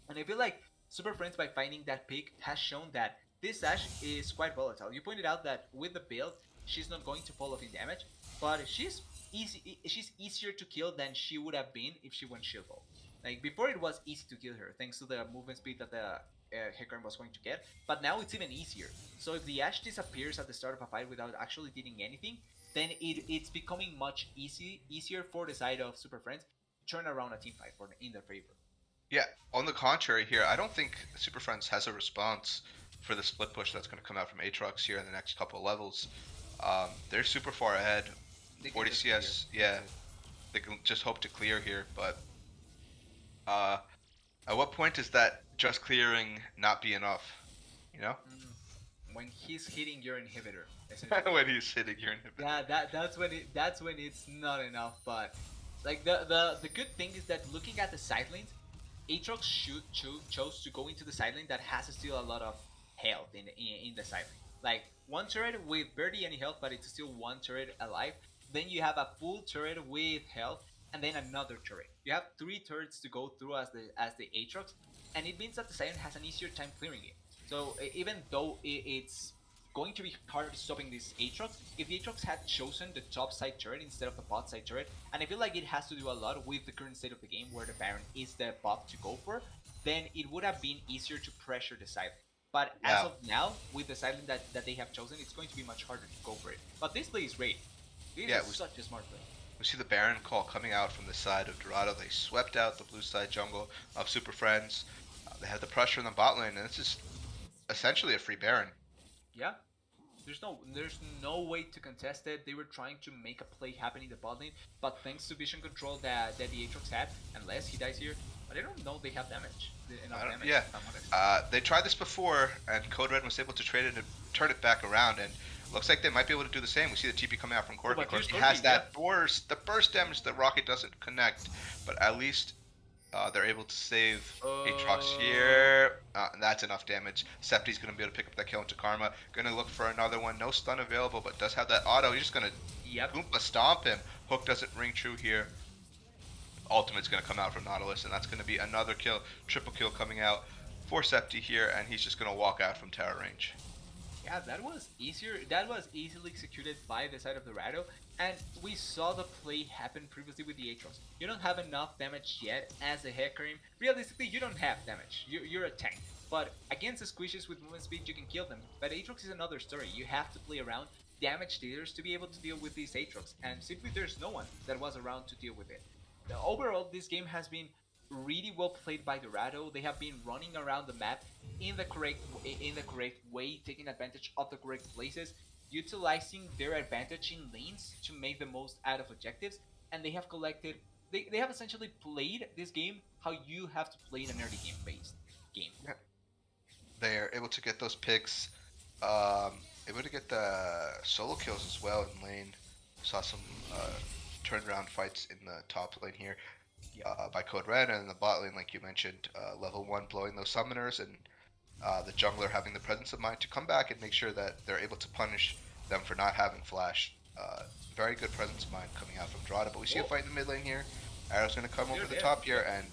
And I feel like Super Friends, by finding that pick, has shown that this Ashe is quite volatile. You pointed out that with the build, she's not going to fall off in damage, but she's easier to kill than she would have been if she went shield wall. Like before, it was easy to kill her thanks to the movement speed that the Hecarim was going to get, but now it's even easier. So if the Ashe disappears at the start of a fight without actually doing anything, then it's becoming much easier for the side of Super Friends to turn around a team fight in their favor. Yeah, on the contrary here, I don't think Super Friends has a response for the split push that's going to come out from Aatrox here in the next couple of levels. They're super far ahead. They can 40 just CS, clear. yeah, they can just hope to clear here, but uh, at what point is that just clearing not be enough? You know? When he's hitting your inhibitor, essentially. When he's hitting your inhibitor. Yeah, that's when it's not enough. But like the good thing is that looking at the side lanes, Aatrox chose to go into the side lane that has still a lot of health in the side lane. Like one turret with barely any health, but it's still one turret alive. Then you have a full turret with health, and then another turret. You have three turrets to go through as the Aatrox, and it means that the side lane has an easier time clearing it. So even though it's going to be hard stopping this Aatrox, if the Aatrox had chosen the top side turret instead of the bot side turret, and I feel like it has to do a lot with the current state of the game where the Baron is the buff to go for, then it would have been easier to pressure the side lane. But as Yeah. of now, with the side lane that they have chosen, it's going to be much harder to go for it. But this play is great. This Yeah, is such a smart play. we see the Baron call coming out from the side of Dorado. They swept out the blue side jungle of Super Friends. They had the pressure in the bot lane, and this is essentially a free Baron. Yeah, there's no way to contest it. They were trying to make a play happen in the bot lane, but thanks to vision control that the Aatrox had, unless he dies here, but I don't know they have damage. Enough damage. Yeah, if I'm honest. they tried this before, and Code Red was able to trade it and turn it back around, and looks like they might be able to do the same. We see the TP coming out from Corky. but here's Corky Corky, has that burst, the burst damage that Rocket doesn't connect, but at least they're able to save Aatrox here. And that's enough damage. Septi's going to be able to pick up that kill into Karma. Going to look for another one. No stun available, but does have that auto. He's just going to Yep. Oompa stomp him. Hook doesn't ring true here. Ultimate's going to come out from Nautilus, and that's going to be another kill. Triple kill coming out for Septi here, and he's just going to walk out from tower range. Yeah, that was easier. That was easily executed by the side of Dorado, and we saw the play happen previously with the Aatrox. You don't have enough damage yet as a Hecarim. Realistically, you don't have damage. You're a tank. But against the squishes with movement speed, you can kill them. But Aatrox is another story. You have to play around damage dealers to be able to deal with these Aatrox, and simply there's no one that was around to deal with it. Overall, this game has been really well played by Dorado. They have been running around the map in the correct way, taking advantage of the correct places, utilizing their advantage in lanes to make the most out of objectives, and they have collected. They have essentially played this game how you have to play in an early game based game. Yeah. They're able to get those picks, able to get the solo kills as well in lane. Saw some turnaround fights in the top lane here. By Code Red, and in the bot lane, like you mentioned, level 1 blowing those summoners, and the jungler having the presence of mind to come back and make sure that they're able to punish them for not having flash. Very good presence of mind coming out from Dorado, but we see a fight in the mid lane here. Arrow's going to come over the top here, and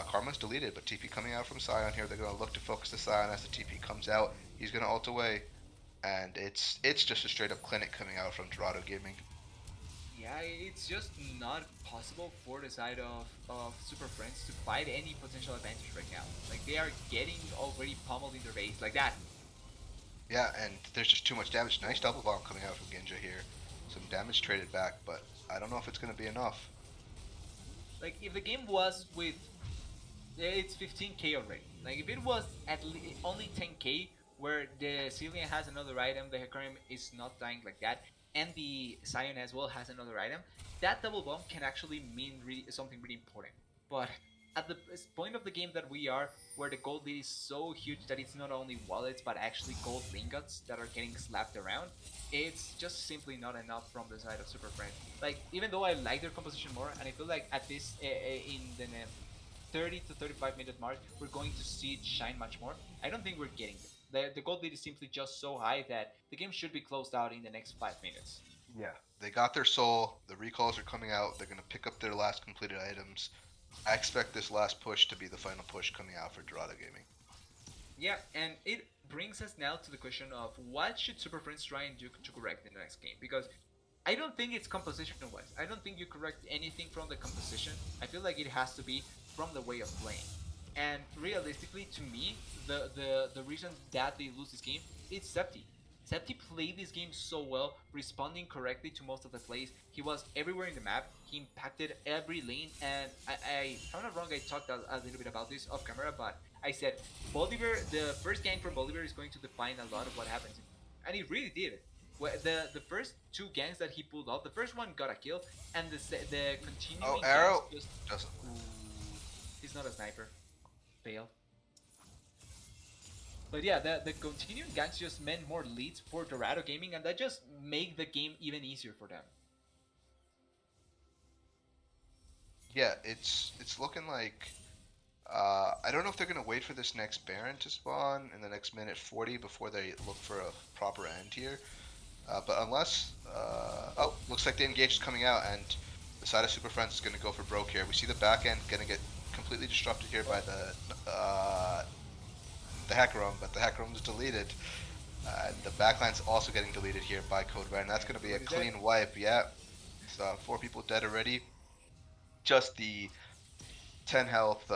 Karma's deleted, but TP coming out from Sion here. They're going to look to focus the Sion as the TP comes out. He's going to ult away, and it's just a straight up clinic coming out from Dorado Gaming. Yeah, it's just not possible for the side of Super Friends to fight any potential advantage right now. Like, they are getting already pummeled in their base, like that. Yeah, and there's just too much damage. Nice double bomb coming out from Genja here. Some damage traded back, but I don't know if it's going to be enough. Like, if the game was with... It's 15k already. Like, if it was at only 10k, where the Cillian has another item, the Hecarim is not dying like that, and the Sion as well has another item, that double bomb can actually mean something really important. But at the point of the game that we are, where the gold lead is so huge that it's not only wallets but actually gold lingots that are getting slapped around, it's just simply not enough from the side of Super Friends. Like, even though I like their composition more, and I feel like at this in the 30 to 35 minute mark, we're going to see it shine much more. I don't think we're getting it. The gold lead is simply just so high that the game should be closed out in the next 5 minutes. Yeah. They got their soul. The recalls are coming out. They're going to pick up their last completed items. I expect this last push to be the final push coming out for Dorado Gaming. Yeah, and brings us now to the question of what should Super Friends try and do to correct in the next game? Because I don't think it's composition wise. I don't think you correct anything from the composition. I feel like it has to be from the way of playing. And realistically, to me, the reason that they lose this game is Septi. Septi played this game so well, responding correctly to most of the plays. He was everywhere in the map. He impacted every lane. And if I'm not wrong, I talked a little bit about this off camera, but I said Bolivar, the first gank for Bolivar is going to define a lot of what happens, and he really did. The first two ganks that he pulled off, the first one got a kill, and the Oh, continuing arrow. ganks just Doesn't. ooh, he's not a sniper. Fail. But yeah, the continuing ganks just meant more leads for Dorado Gaming, and that just make the game even easier for them. Yeah, it's looking like. I don't know if they're gonna wait for this next Baron to spawn in the next minute 40 before they look for a proper end here. But unless, oh, looks like the engage is coming out, and the side of Super Friends is gonna go for broke here. We see the back end gonna get completely disrupted here by the hack roam, but the hack roam is deleted. The backline's also getting deleted here by Code Red, and that's gonna be a clean wipe. Yeah, so 4 people dead already. Just the 10 health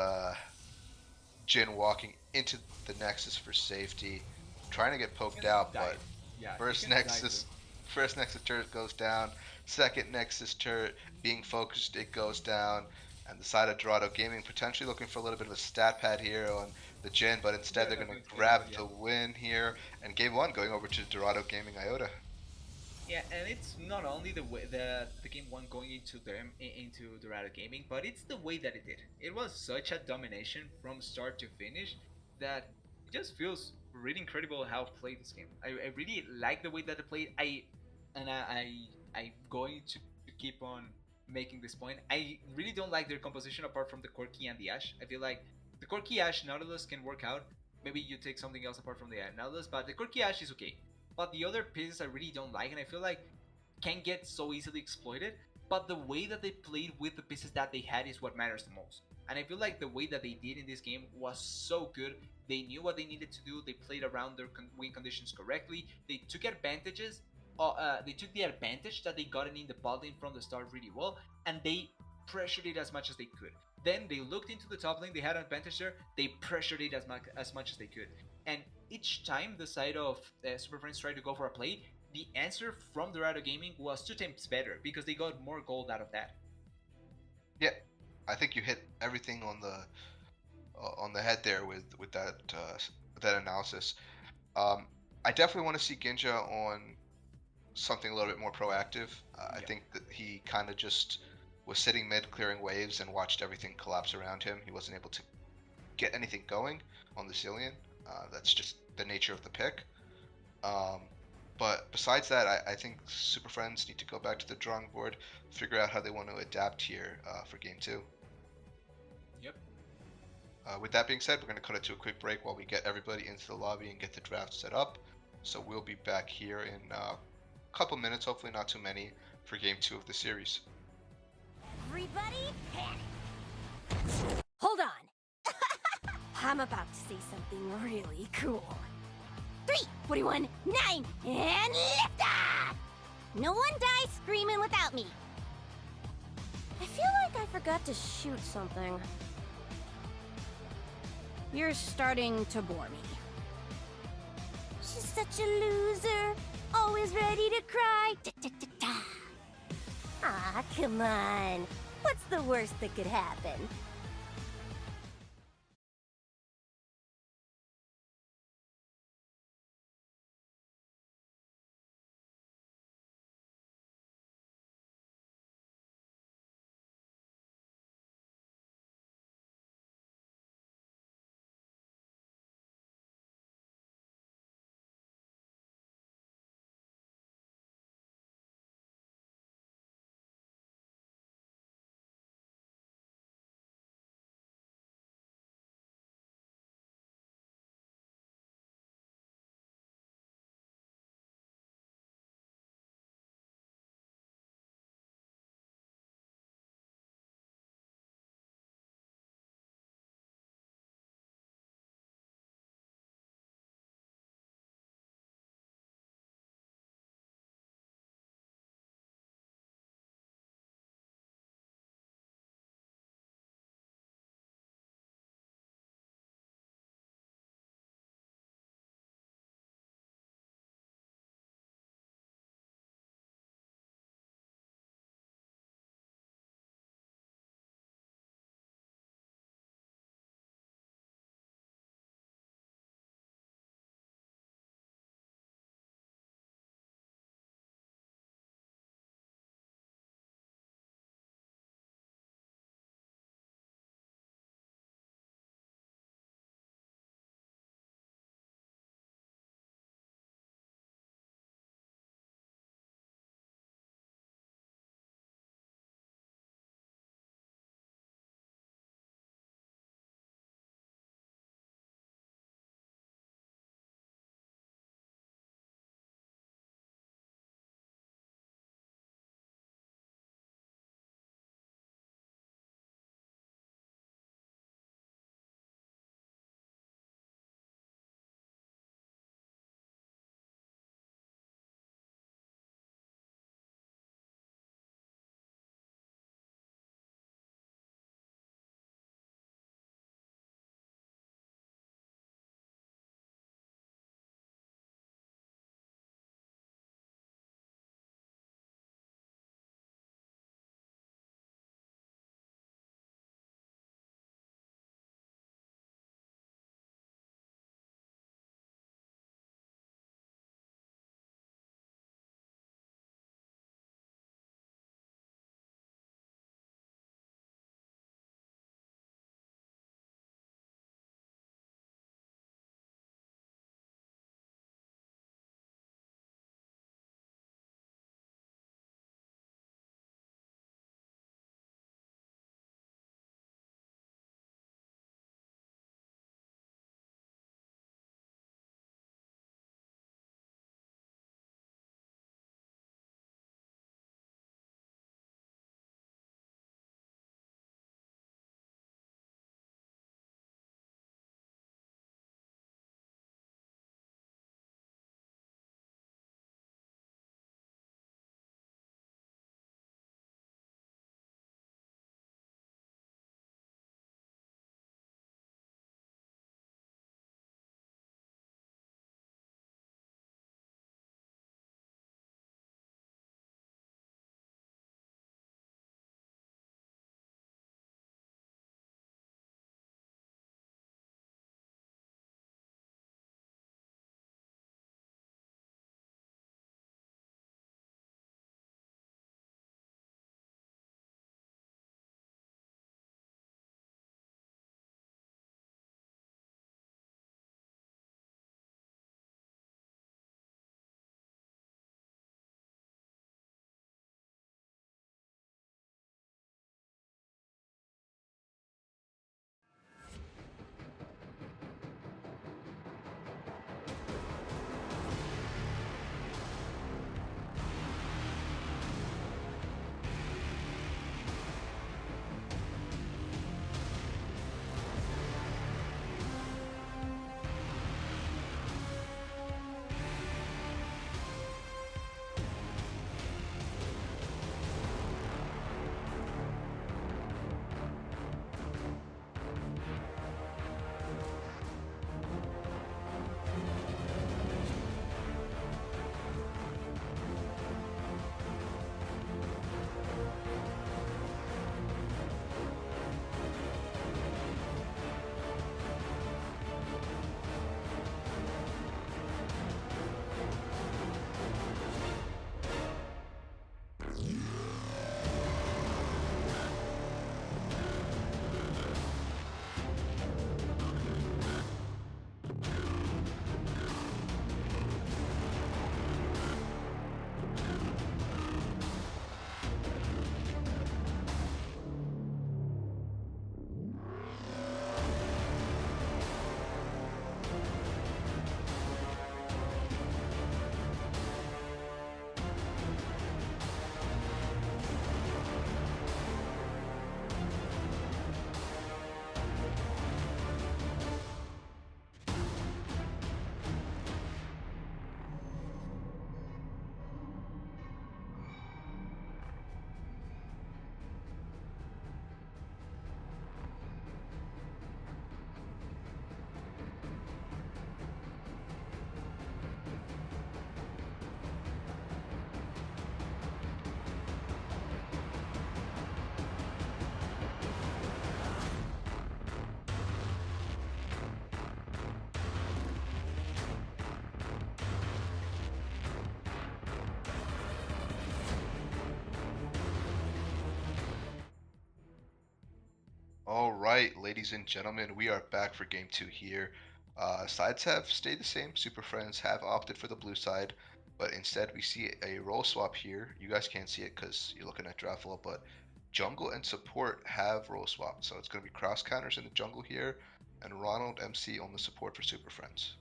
Jin walking into the Nexus for safety, trying to get poked out, but yeah, first Nexus turret goes down, second Nexus turret being focused, it goes down, and the side of Dorado Gaming potentially looking for a little bit of a stat pad here on the Jin, but instead they're going to grab the win here, and game 1 going over to Dorado Gaming Iota. Yeah, and it's not only the way the game one going into them into Dorado Gaming, but it's the way that it did. It was such a domination from start to finish that it just feels really incredible how played this game. I really like the way that they played. I'm going to keep on making this point. I really don't like their composition apart from the Corky and the Ash. I feel like the Corky Ash Nautilus can work out. Maybe you take something else apart from the Nautilus, but the Corky Ash is okay. But the other pieces I really don't like, and I feel like can get so easily exploited. But the way that they played with the pieces that they had is what matters the most. And I feel like the way that they did in this game was so good. They knew what they needed to do. They played around their win conditions correctly. They took advantages. They took the advantage that they gotten in the bot lane from the start really well, and they pressured it as much as they could. Then they looked into the top lane. They had an advantage there. They pressured it as much as they could. And each time the side of Super Friends tried to go for a play, the answer from Dorado Gaming was 2 times better because they got more gold out of that. Yeah, I think you hit everything on the head there with that analysis. I definitely want to see Ginja on something a little bit more proactive. I think that he kind of just was sitting mid clearing waves and watched everything collapse around him. He wasn't able to get anything going on the Cillian. That's just the nature of the pick. But besides that, I think Super Friends need to go back to the drawing board, figure out how they want to adapt here for Game 2. Yep. With that being said, we're going to cut it to a quick break while we get everybody into the lobby and get the draft set up. So we'll be back here in a couple minutes, hopefully not too many, for Game 2 of the series. Everybody panic! Hold on! I'm about to say something really cool. 3, 41, 9, and lift off! No one dies screaming without me. I feel like I forgot to shoot something. You're starting to bore me. She's such a loser, always ready to cry. Ah, come on. What's the worst that could happen? All right, ladies and gentlemen, we are back for game two here. Sides have stayed the same. Super Friends have opted for the blue side, but instead we see a role swap here. You guys can't see it because you're looking at Draftful, but jungle and support have role swapped. So it's going to be cross counters in the jungle here, and Ronald MC on the support for Super Friends.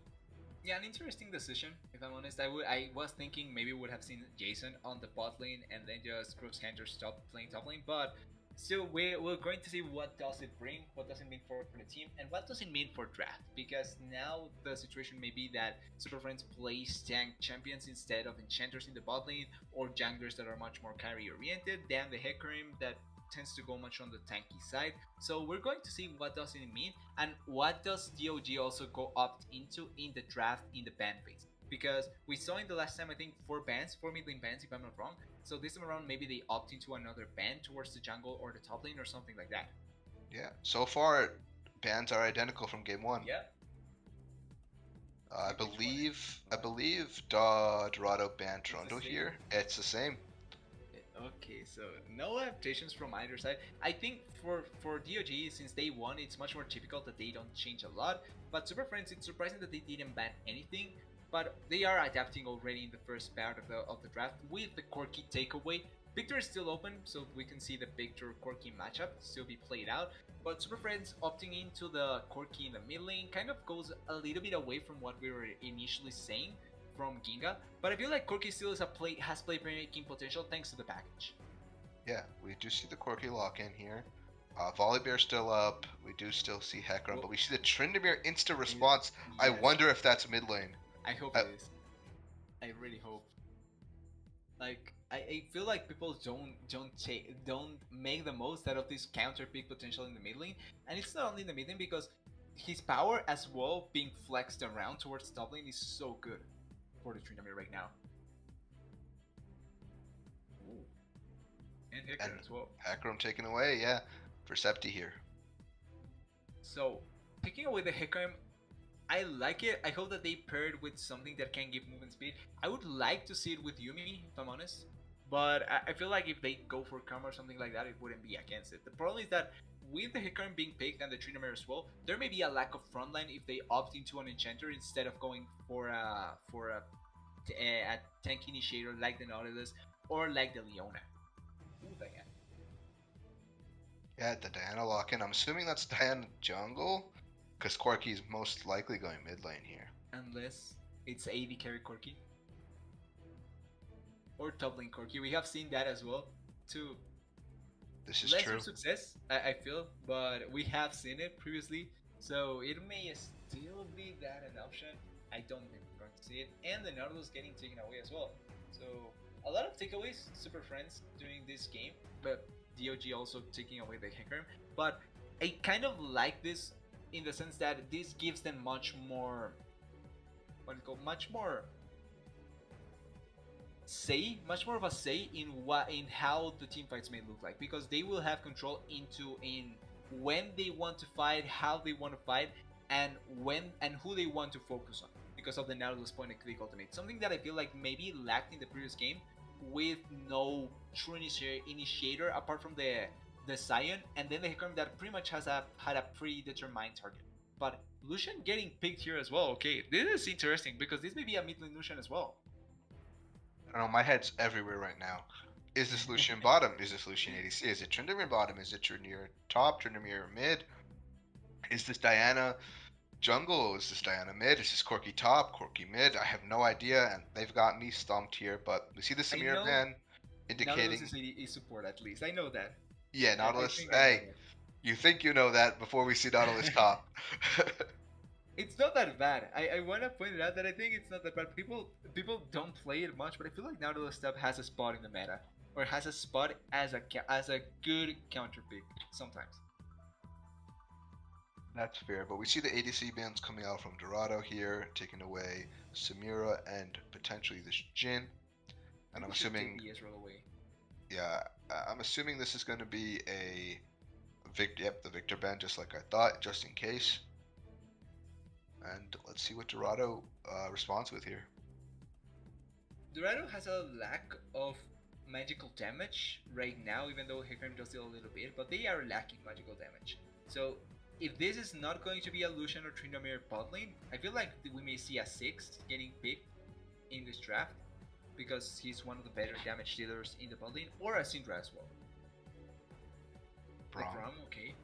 Yeah, an interesting decision. If I'm honest, I was thinking maybe we would have seen Jason on the bot lane and then just Cross Canter stop playing top lane, but still we're going to see what does it bring, what does it mean for the team, and what does it mean for draft. Because now the situation may be that Super Friends plays tank champions instead of enchanters in the bot lane, or junglers that are much more carry oriented than the Hecarim that tends to go much on the tanky side. So we're going to see what does it mean and what does DOG also go opt into in the draft in the ban phase. Because we saw in the last time I think 4 bans, 4 mid lane bans if I'm not wrong. So this time around maybe they opt into another ban towards the jungle or the top lane or something like that. Yeah, so far bans are identical from game one. Yeah. I believe Dorado banned Rondo here. It's the same. Okay, so no adaptations from either side. I think for DOG, since day one, it's much more typical that they don't change a lot. But Super Friends, it's surprising that they didn't ban anything. But they are adapting already in the first part of the draft with the Corky takeaway. Victor is still open, so we can see the Victor Corky matchup still be played out. But Super Friends opting into the Corky in the mid lane kind of goes a little bit away from what we were initially saying from Ginga, but I feel like Corky still has playmaking potential thanks to the package. Yeah, we do see the Corky lock in here. Volibear still up. We do still see Hecarim, but we see the Tryndamere insta response. Yes. I wonder if that's mid lane. I hope it is. I really hope. Like I feel like people don't make the most out of this counter pick potential in the mid lane, and it's not only in the mid lane because his power as well being flexed around towards the top lane is so good for the Tryndamere right now. Ooh. And Hecarim as well. Hecarim taken away, yeah, for Septi here. So, taking away the Hecarim, I like it. I hope that they paired with something that can give movement speed. I would like to see it with Yuumi, if I'm honest. But I feel like if they go for Karma or something like that, it wouldn't be against it. The problem is that with the Hecarim being picked and the Tryndamere as well, there may be a lack of frontline if they opt into an enchanter instead of going for a tank initiator like the Nautilus or like the Leona. Ooh, Diana. Yeah, the Diana lock in. I'm assuming that's Diana jungle, because Corky's most likely going mid lane here. Unless it's AD carry Corky. Or top lane Corky. We have seen that as well. Too. This is lesser true. Success, I feel, but we have seen it previously, so it may still be that an option. I don't think we're going to see it, and the Nautilus getting taken away as well. So a lot of takeaways, Super Friends doing this game, but DOG also taking away the Hecarim. But I kind of like this in the sense that this gives them much more, much more of a say in how the team fights may look like, because they will have control in when they want to fight, how they want to fight, and when and who they want to focus on because of the Nautilus point and click ultimate. Something that I feel like maybe lacked in the previous game with no true initiator apart from the Sion, and then the Hecarim that pretty much had a predetermined target. But Lucian getting picked here as well. Okay, this is interesting because this may be a mid lane Lucian as well. I don't know, my head's everywhere right now. Is this Lucian bottom? Is this Lucian ADC? Is it Tryndamere bottom? Is it Tryndamere top? Tryndamere mid? Is this Diana jungle? Is this Diana mid? Is this Corky top? Corky mid? I have no idea, and they've got me stumped here. But we see the Samira ban indicating Nautilus is support at least. I know that. Yeah, Nautilus. Hey, you think you know that before we see Nautilus top? It's not that bad. I want to point it out that I think it's not that bad. People don't play it much, but I feel like Nautilus Step has a spot in the meta, or has a spot as a good counter pick sometimes. That's fair, but we see the ADC bans coming out from Dorado here, taking away Samira and potentially this Jhin. And I'm assuming, yeah, I'm assuming this is going to be a the Victor ban, just like I thought, just in case. And let's see what Dorado responds with here. Dorado has a lack of magical damage right now, even though Hecarim does still a little bit, but they are lacking magical damage. So if this is not going to be a Lucian or Tryndamere bot lane, I feel like we may see a 6 getting picked in this draft because he's one of the better damage dealers in the bot lane, or a Syndra as well. Like Braum, okay.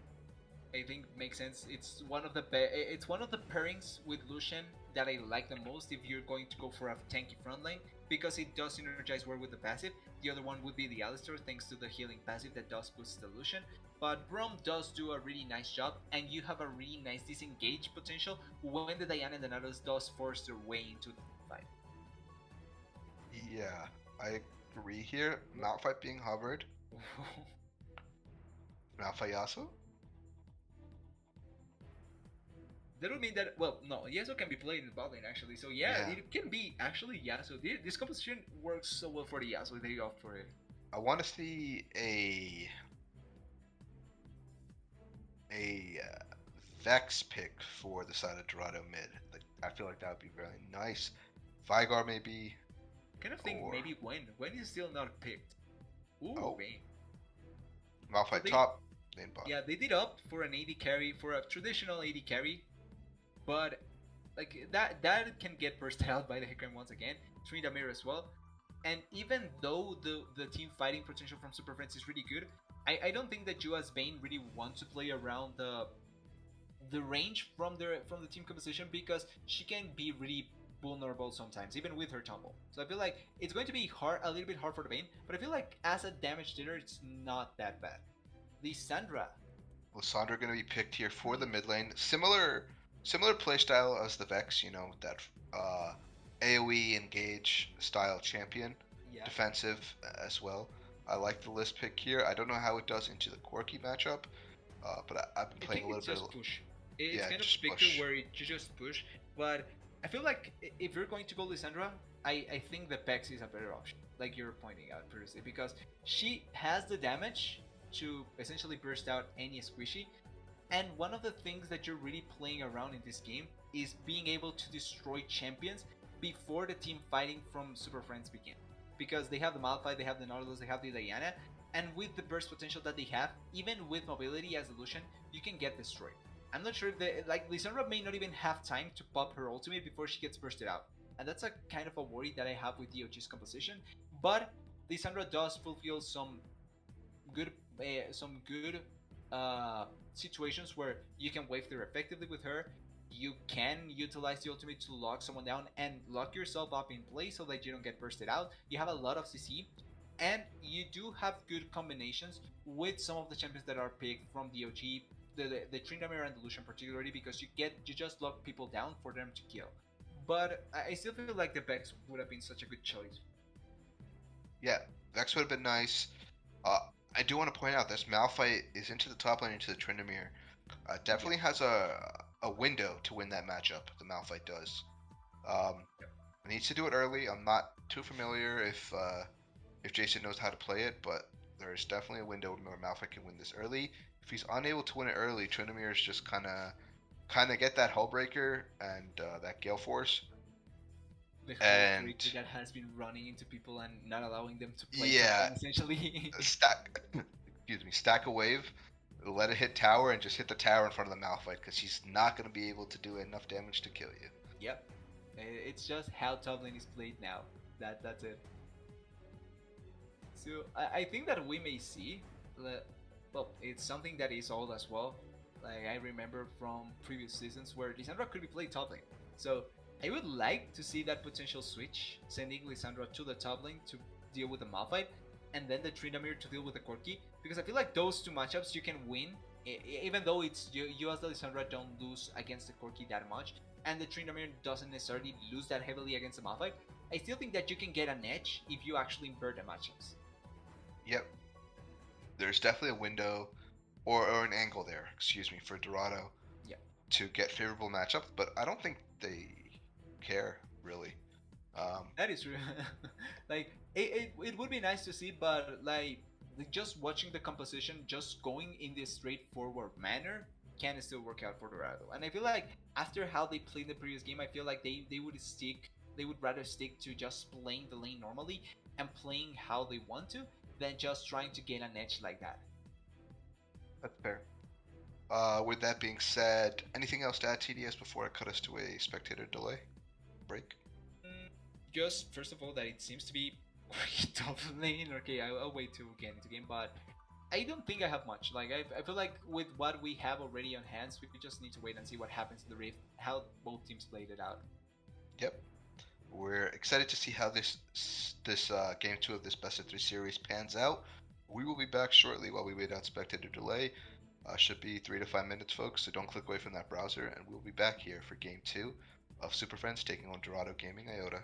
I think makes sense. It's one of the pairings with Lucian that I like the most if you're going to go for a tanky front lane, because it does synergize well with the passive. The other one would be the Alistar, thanks to the healing passive that does boost the Lucian. But Braum does do a really nice job, and you have a really nice disengage potential when the Diana and the Nautilus does force their way into the fight. Yeah, I agree here. Malphite being hovered. Malphite Yasuo? That would mean that, well, no, Yasuo can be played in the bot lane actually, so yeah, it can be actually Yasuo. This composition works so well for the Yasuo, they opt for it. I want to see a Vex pick for the side of Dorado mid. Like, I feel like that would be very nice. Vigar maybe. Kind of think maybe Gwen is still not picked. Ooh, Vayne. Malphite so top, then bot. Yeah, they did opt for an AD carry, for a traditional AD carry, but like that can get burst out by the Hecarim once again. Tryndamere as well. And even though the team fighting potential from Superfriends is really good, I don't think that you as Vayne really want to play around the range from the team composition, because she can be really vulnerable sometimes, even with her tumble. So I feel like it's going to be a little bit hard for the Vayne, but I feel like as a damage dealer, it's not that bad. Lissandra going to be picked here for the mid lane. Similar playstyle as the Vex, you know, that AoE engage style champion. Yeah. Defensive as well. I like the list pick here. I don't know how it does into the Corky matchup, but I've been playing a little bit. Push. It's kind of picker where you just push, but I feel like if you're going to go Lissandra, I think the Vex is a better option, like you're pointing out previously, because she has the damage to essentially burst out any squishy, and one of the things that you're really playing around in this game is being able to destroy champions before the team fighting from Superfriends begin, because they have the Malphite, they have the Nautilus, they have the Diana, and with the burst potential that they have, even with mobility as a Lucian, you can get destroyed. I'm not sure if like Lissandra may not even have time to pop her ultimate before she gets bursted out, and that's a kind of a worry that I have with DOG's composition. But Lissandra does fulfill some good situations where you can wave there effectively with her. You can utilize the ultimate to lock someone down and lock yourself up in place so that you don't get bursted out. You have a lot of CC, and you do have good combinations with some of the champions that are picked from DOG. The Tryndamere and the Lucian particularly, because you just lock people down for them to kill. But I still feel like the Vex would have been such a good choice. Yeah, Vex would have been nice. I do want to point out this Malphite is into the top lane into the Tryndamere. Definitely has a window to win that matchup. The Malphite does. Needs to do it early. I'm not too familiar if Jason knows how to play it, but there's definitely a window where Malphite can win this early. If he's unable to win it early, Tryndamere is just kind of get that Hullbreaker and that Gale Force. The Hullbreaker that has been running into people and not allowing them to play. Yeah, essentially. Stack a wave, let it hit tower, and just hit the tower in front of the Malphite, because he's not going to be able to do enough damage to kill you. Yep, it's just how top lane is played now. That's it. So I think that we may see. Well, it's something that is old as well. Like I remember from previous seasons where Lissandra could be played top lane. So I would like to see that potential switch, sending Lissandra to the top lane to deal with the Malphite, and then the Tryndamere to deal with the Corky, because I feel like those two matchups you can win, even though it's you as the Lissandra don't lose against the Corky that much, and the Tryndamere doesn't necessarily lose that heavily against the Malphite. I still think that you can get an edge if you actually invert the matchups. Yep. There's definitely a window or an angle there, for Dorado to get favorable matchups, but I don't think they care really. That is true. Like it would be nice to see, but like just watching the composition, just going in this straightforward manner can still work out for Dorado. And I feel like after how they played the previous game, I feel like they would rather stick to just playing the lane normally and playing how they want to, than just trying to gain an edge like that. That's fair. With that being said, anything else to add, TDS, before I cut us to a spectator delay break? Just first of all, that it seems to be quite top lane. Okay, I'll wait to get into game, but I don't think I have much. Like I feel like with what we have already on hands, we just need to wait and see what happens in the Rift, how both teams played it out. Yep. We're excited to see how this game 2 of this best of 3 series pans out. We will be back shortly while we wait on spectator delay. Should be 3 to 5 minutes, folks, so don't click away from that browser, and we'll be back here for game 2 of Superfriends taking on Dorado Gaming Iota.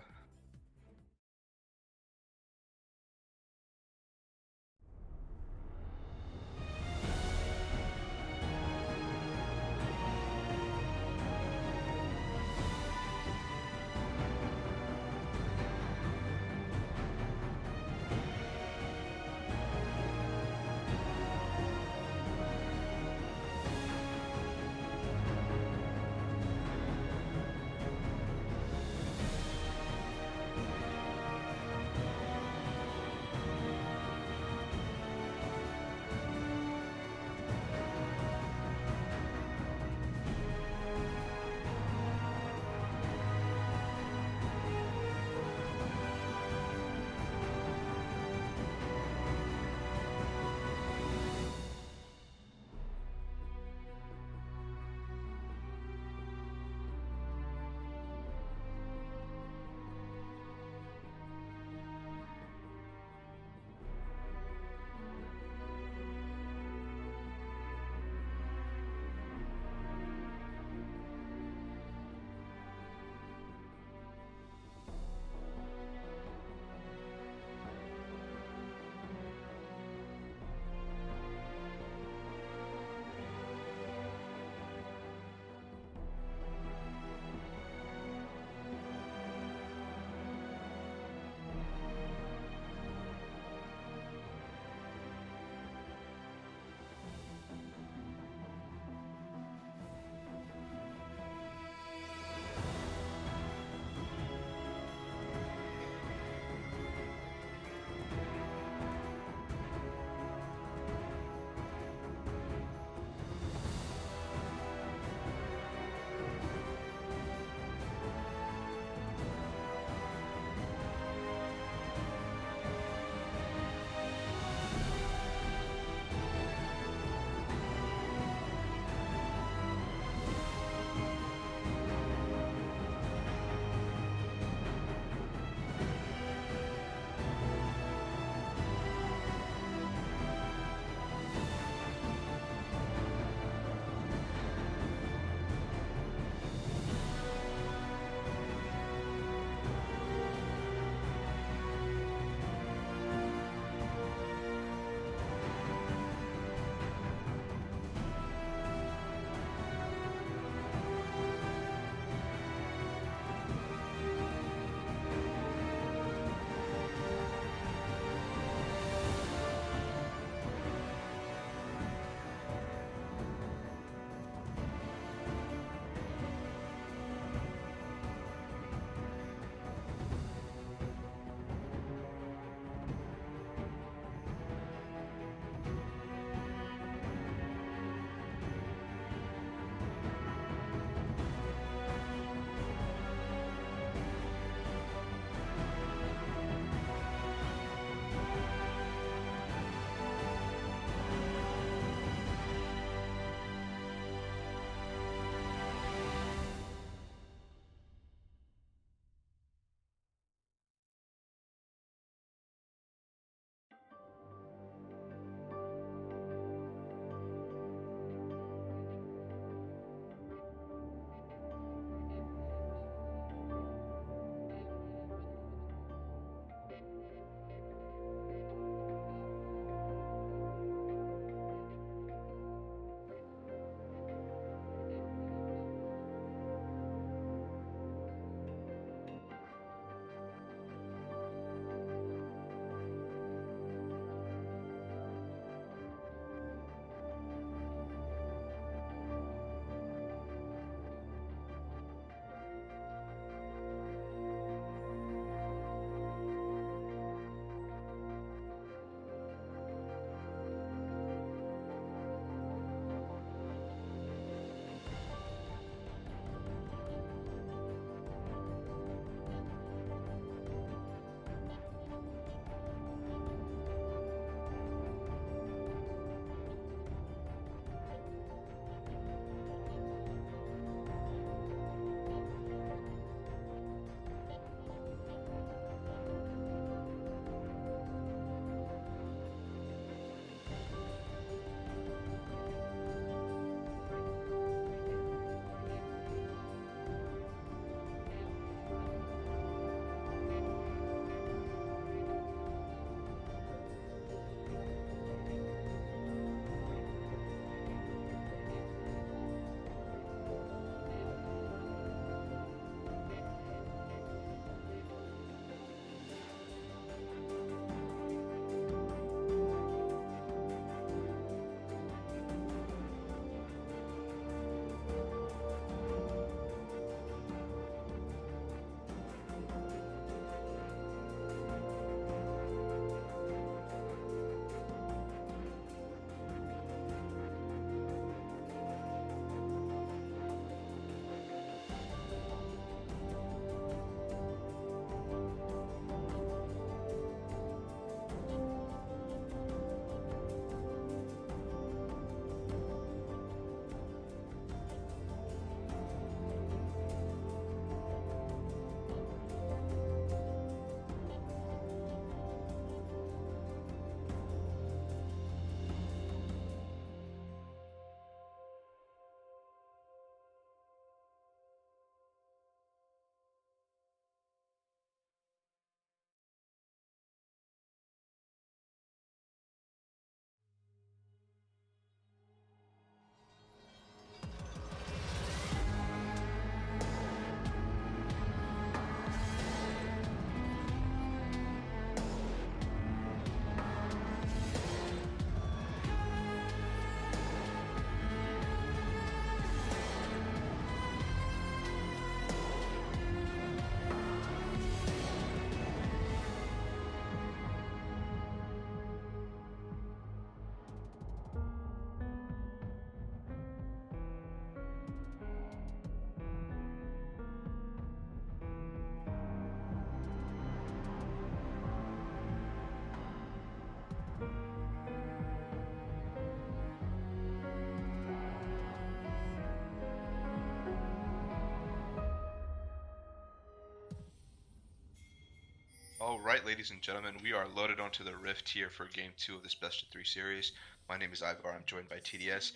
All right, ladies and gentlemen, we are loaded onto the Rift here for Game 2 of this Best of 3 series. My name is Ivar. I'm joined by TDS.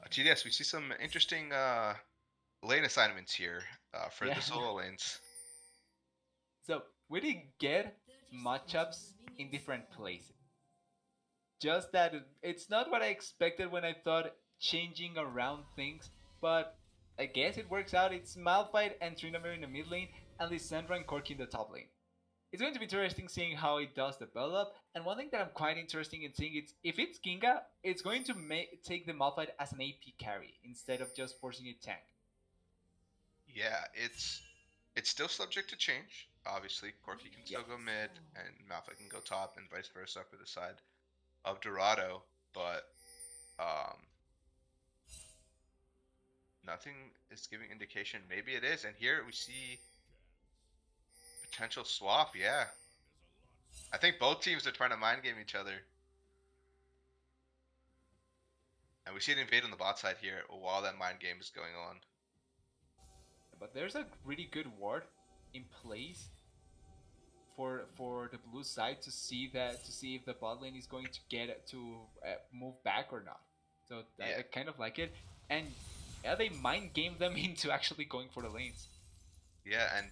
TDS, we see some interesting lane assignments here for Yeah. the solo lanes. So we did get matchups in different places. Just that it's not what I expected when I thought changing around things, but I guess it works out. It's Malphite and Tryndamere in the mid lane, and Lissandra and Corky in the top lane. It's going to be interesting seeing how it does develop, and one thing that I'm quite interested in seeing is if it's Ginga, it's going to take the Malphite as an AP carry instead of just forcing a tank. Yeah, it's still subject to change. Obviously, Corky can still go mid, and Malphite can go top, and vice versa for the side of Dorado. But nothing is giving indication. Maybe it is, and here we see potential swap. Yeah, I think both teams are trying to mind game each other. And we see it invade on the bot side here while that mind game is going on. But there's a really good ward in place for the blue side to see if the bot lane is going to get to move back or not. So I kind of like it, and yeah, they mind game them into actually going for the lanes. Yeah, and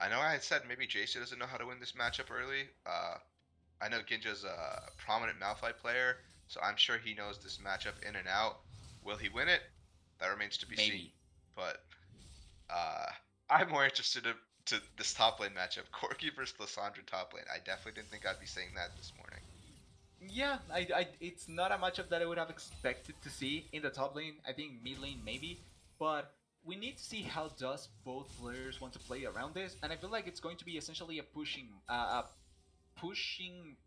I know I had said maybe Jason doesn't know how to win this matchup early. I know Ginja's a prominent Malphite player, so I'm sure he knows this matchup in and out. Will he win it? That remains to be seen. But I'm more interested to this top lane matchup, Corky versus Lissandra top lane. I definitely didn't think I'd be saying that this morning. Yeah, it's not a matchup that I would have expected to see in the top lane. I think mid lane maybe, but we need to see how does both players want to play around this, and I feel like it's going to be essentially a pushing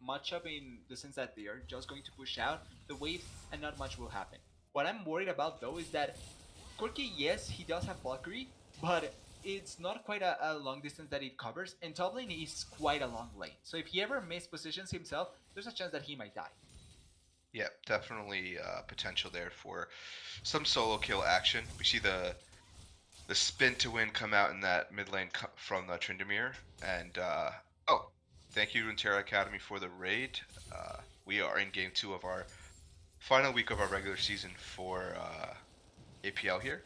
matchup in the sense that they are just going to push out the wave and not much will happen. What I'm worried about though is that Corky, yes, he does have Valkyrie, but it's not quite a long distance that it covers, and top lane is quite a long lane. So if he ever mispositions himself, there's a chance that he might die. Yeah, definitely potential there for some solo kill action. We see the spin to win come out in that mid lane from Tryndamere, and oh, thank you Runeterra Academy for the raid. We are in game 2 of our final week of our regular season for APL here.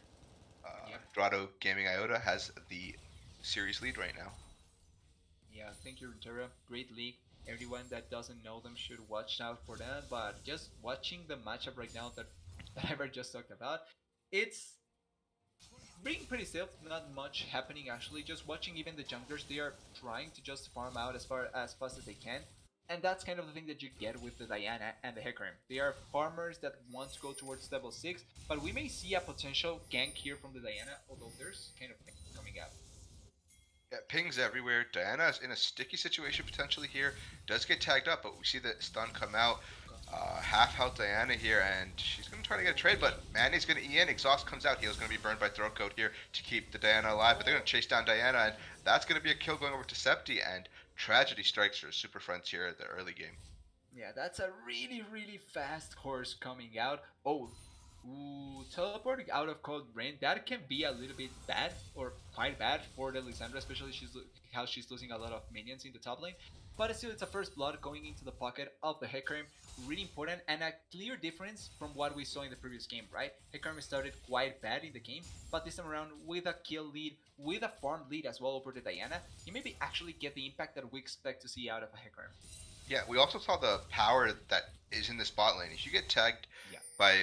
Dorado Gaming Iota has the series lead right now. Yeah, thank you Runeterra. Great league. Everyone that doesn't know them should watch out for them, but just watching the matchup right now that I've just talked about, it's being pretty safe, not much happening actually. Just watching even the junglers, they are trying to just farm out as fast as they can. And that's kind of the thing that you get with the Diana and the Hecarim. They are farmers that want to go towards level 6, but we may see a potential gank here from the Diana, although there's kind of things coming out. Yeah, pings everywhere. Diana is in a sticky situation potentially here. Does get tagged up, but we see the stun come out. Half health Diana here, and she's going to try to get a trade, but Manny's going to E in. Exhaust comes out. Heal's going to be burned by Throat Coat here to keep the Diana alive, but they're going to chase down Diana, and that's going to be a kill going over to Septi, and tragedy strikes for Superfriends here at the early game. Yeah, that's a really, really fast horse coming out. Oh, ooh, teleporting out of cold rain, that can be a little bit bad, or quite bad for the Lissandra, especially how she's losing a lot of minions in the top lane. But still, it's a first blood going into the pocket of the Hecarim, really important, and a clear difference from what we saw in the previous game, right? Hecarim started quite bad in the game, but this time around with a kill lead, with a farm lead as well over the Diana, you maybe actually get the impact that we expect to see out of a Hecarim. Yeah, we also saw the power that is in this bot lane. If you get tagged by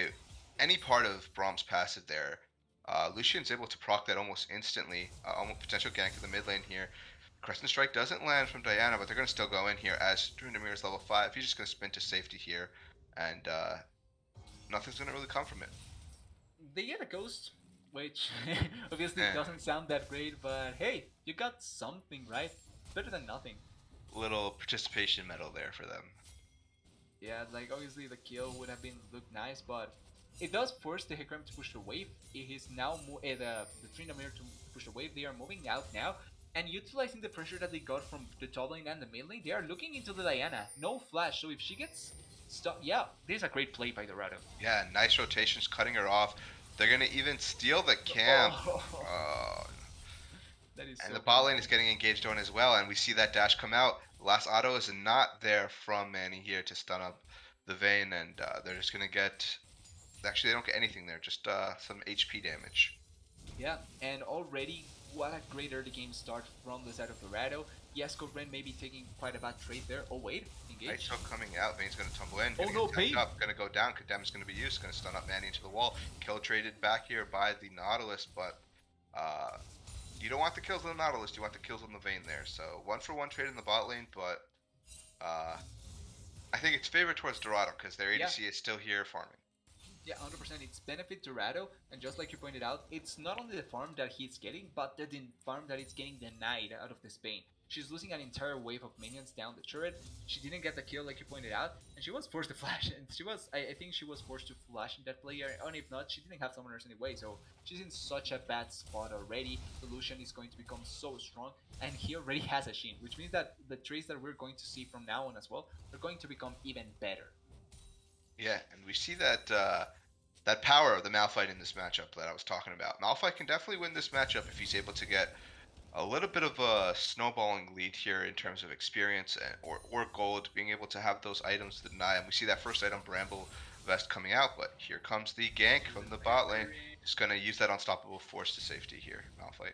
any part of Braum's passive there, Lucian's able to proc that almost instantly. Almost potential gank in the mid lane here. Crescent Strike doesn't land from Diana, but they're going to still go in here as Tryndamere is level 5. He's just going to spin to safety here, and nothing's going to really come from it. They get a ghost, which obviously doesn't sound that great, but hey, you got something, right? Better than nothing. Little participation medal there for them. Yeah, like obviously the kill would have been looked nice, but it does force the Hecarim to push the wave. It is now the Tryndamere to push the wave. They are moving out now, and utilizing the pressure that they got from the top lane and the mid lane, they are looking into the Diana. No flash, so if she gets stuck, yeah, this is a great play by Dorado. Yeah, nice rotations, cutting her off. They're gonna even steal the camp. That is and so the bot lane is getting engaged on as well, and we see that dash come out. Last auto is not there from Manny here to stun up the Vayne, and they're just gonna get. Actually, they don't get anything there, just some HP damage. Yeah, and already what a great early game start from the side of Dorado. Yesco Ren maybe taking quite a bad trade there. Oh wait, Night engage. Show coming out, Vayne's gonna tumble in, Oh gonna no, get tapped Bane! up, gonna go down, Kadem's gonna be used, gonna stun up Manny into the wall. Kill traded back here by the Nautilus, but uh, you don't want the kills on the Nautilus, you want the kills on the Vayne there. So 1-for-1 trade in the bot lane, but I think it's favored towards Dorado because their ADC is still here farming. Yeah, 100%. It's benefit Dorado, and just like you pointed out, it's not only the farm that he's getting, but the farm that it's getting denied out of this Bane. She's losing an entire wave of minions down the turret. She didn't get the kill like you pointed out, and she was forced to flash. And I think she was forced to flash in that play, and if not, she didn't have summoners anyway. So she's in such a bad spot already. The Lucian is going to become so strong, and he already has a Shin, which means that the trades that we're going to see from now on as well are going to become even better. Yeah, and we see that that power of the Malphite in this matchup that I was talking about. Malphite can definitely win this matchup if he's able to get a little bit of a snowballing lead here in terms of experience or gold, being able to have those items to deny him. We see that first item, Bramble Vest, coming out, but here comes the gank from the bot lane. He's going to use that unstoppable force to safety here, Malphite.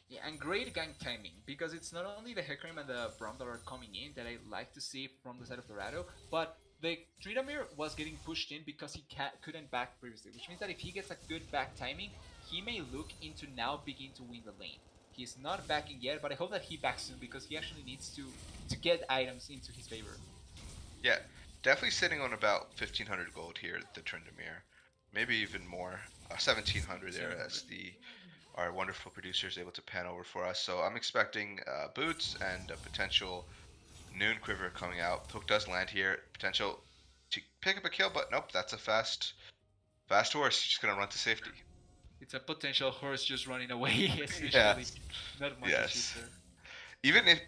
Yeah, and great gank timing, because it's not only the Hecarim and the Braum that are coming in that I like to see from the side of Dorado, but the Tryndamere was getting pushed in because he couldn't back previously, which means that if he gets a good back timing, he may look into now begin to win the lane. He's not backing yet, but I hope that he backs soon because he actually needs to get items into his favor. Yeah, definitely sitting on about 1,500 gold here, the Tryndamere. Maybe even more, 1,700 there as our wonderful producer is able to pan over for us. So I'm expecting boots and a potential Noon Quiver coming out. Hook does land here. Potential to pick up a kill, but nope, that's a fast horse. Just gonna run to safety. It's a potential horse just running away, essentially. Yeah. Not much Yes. there.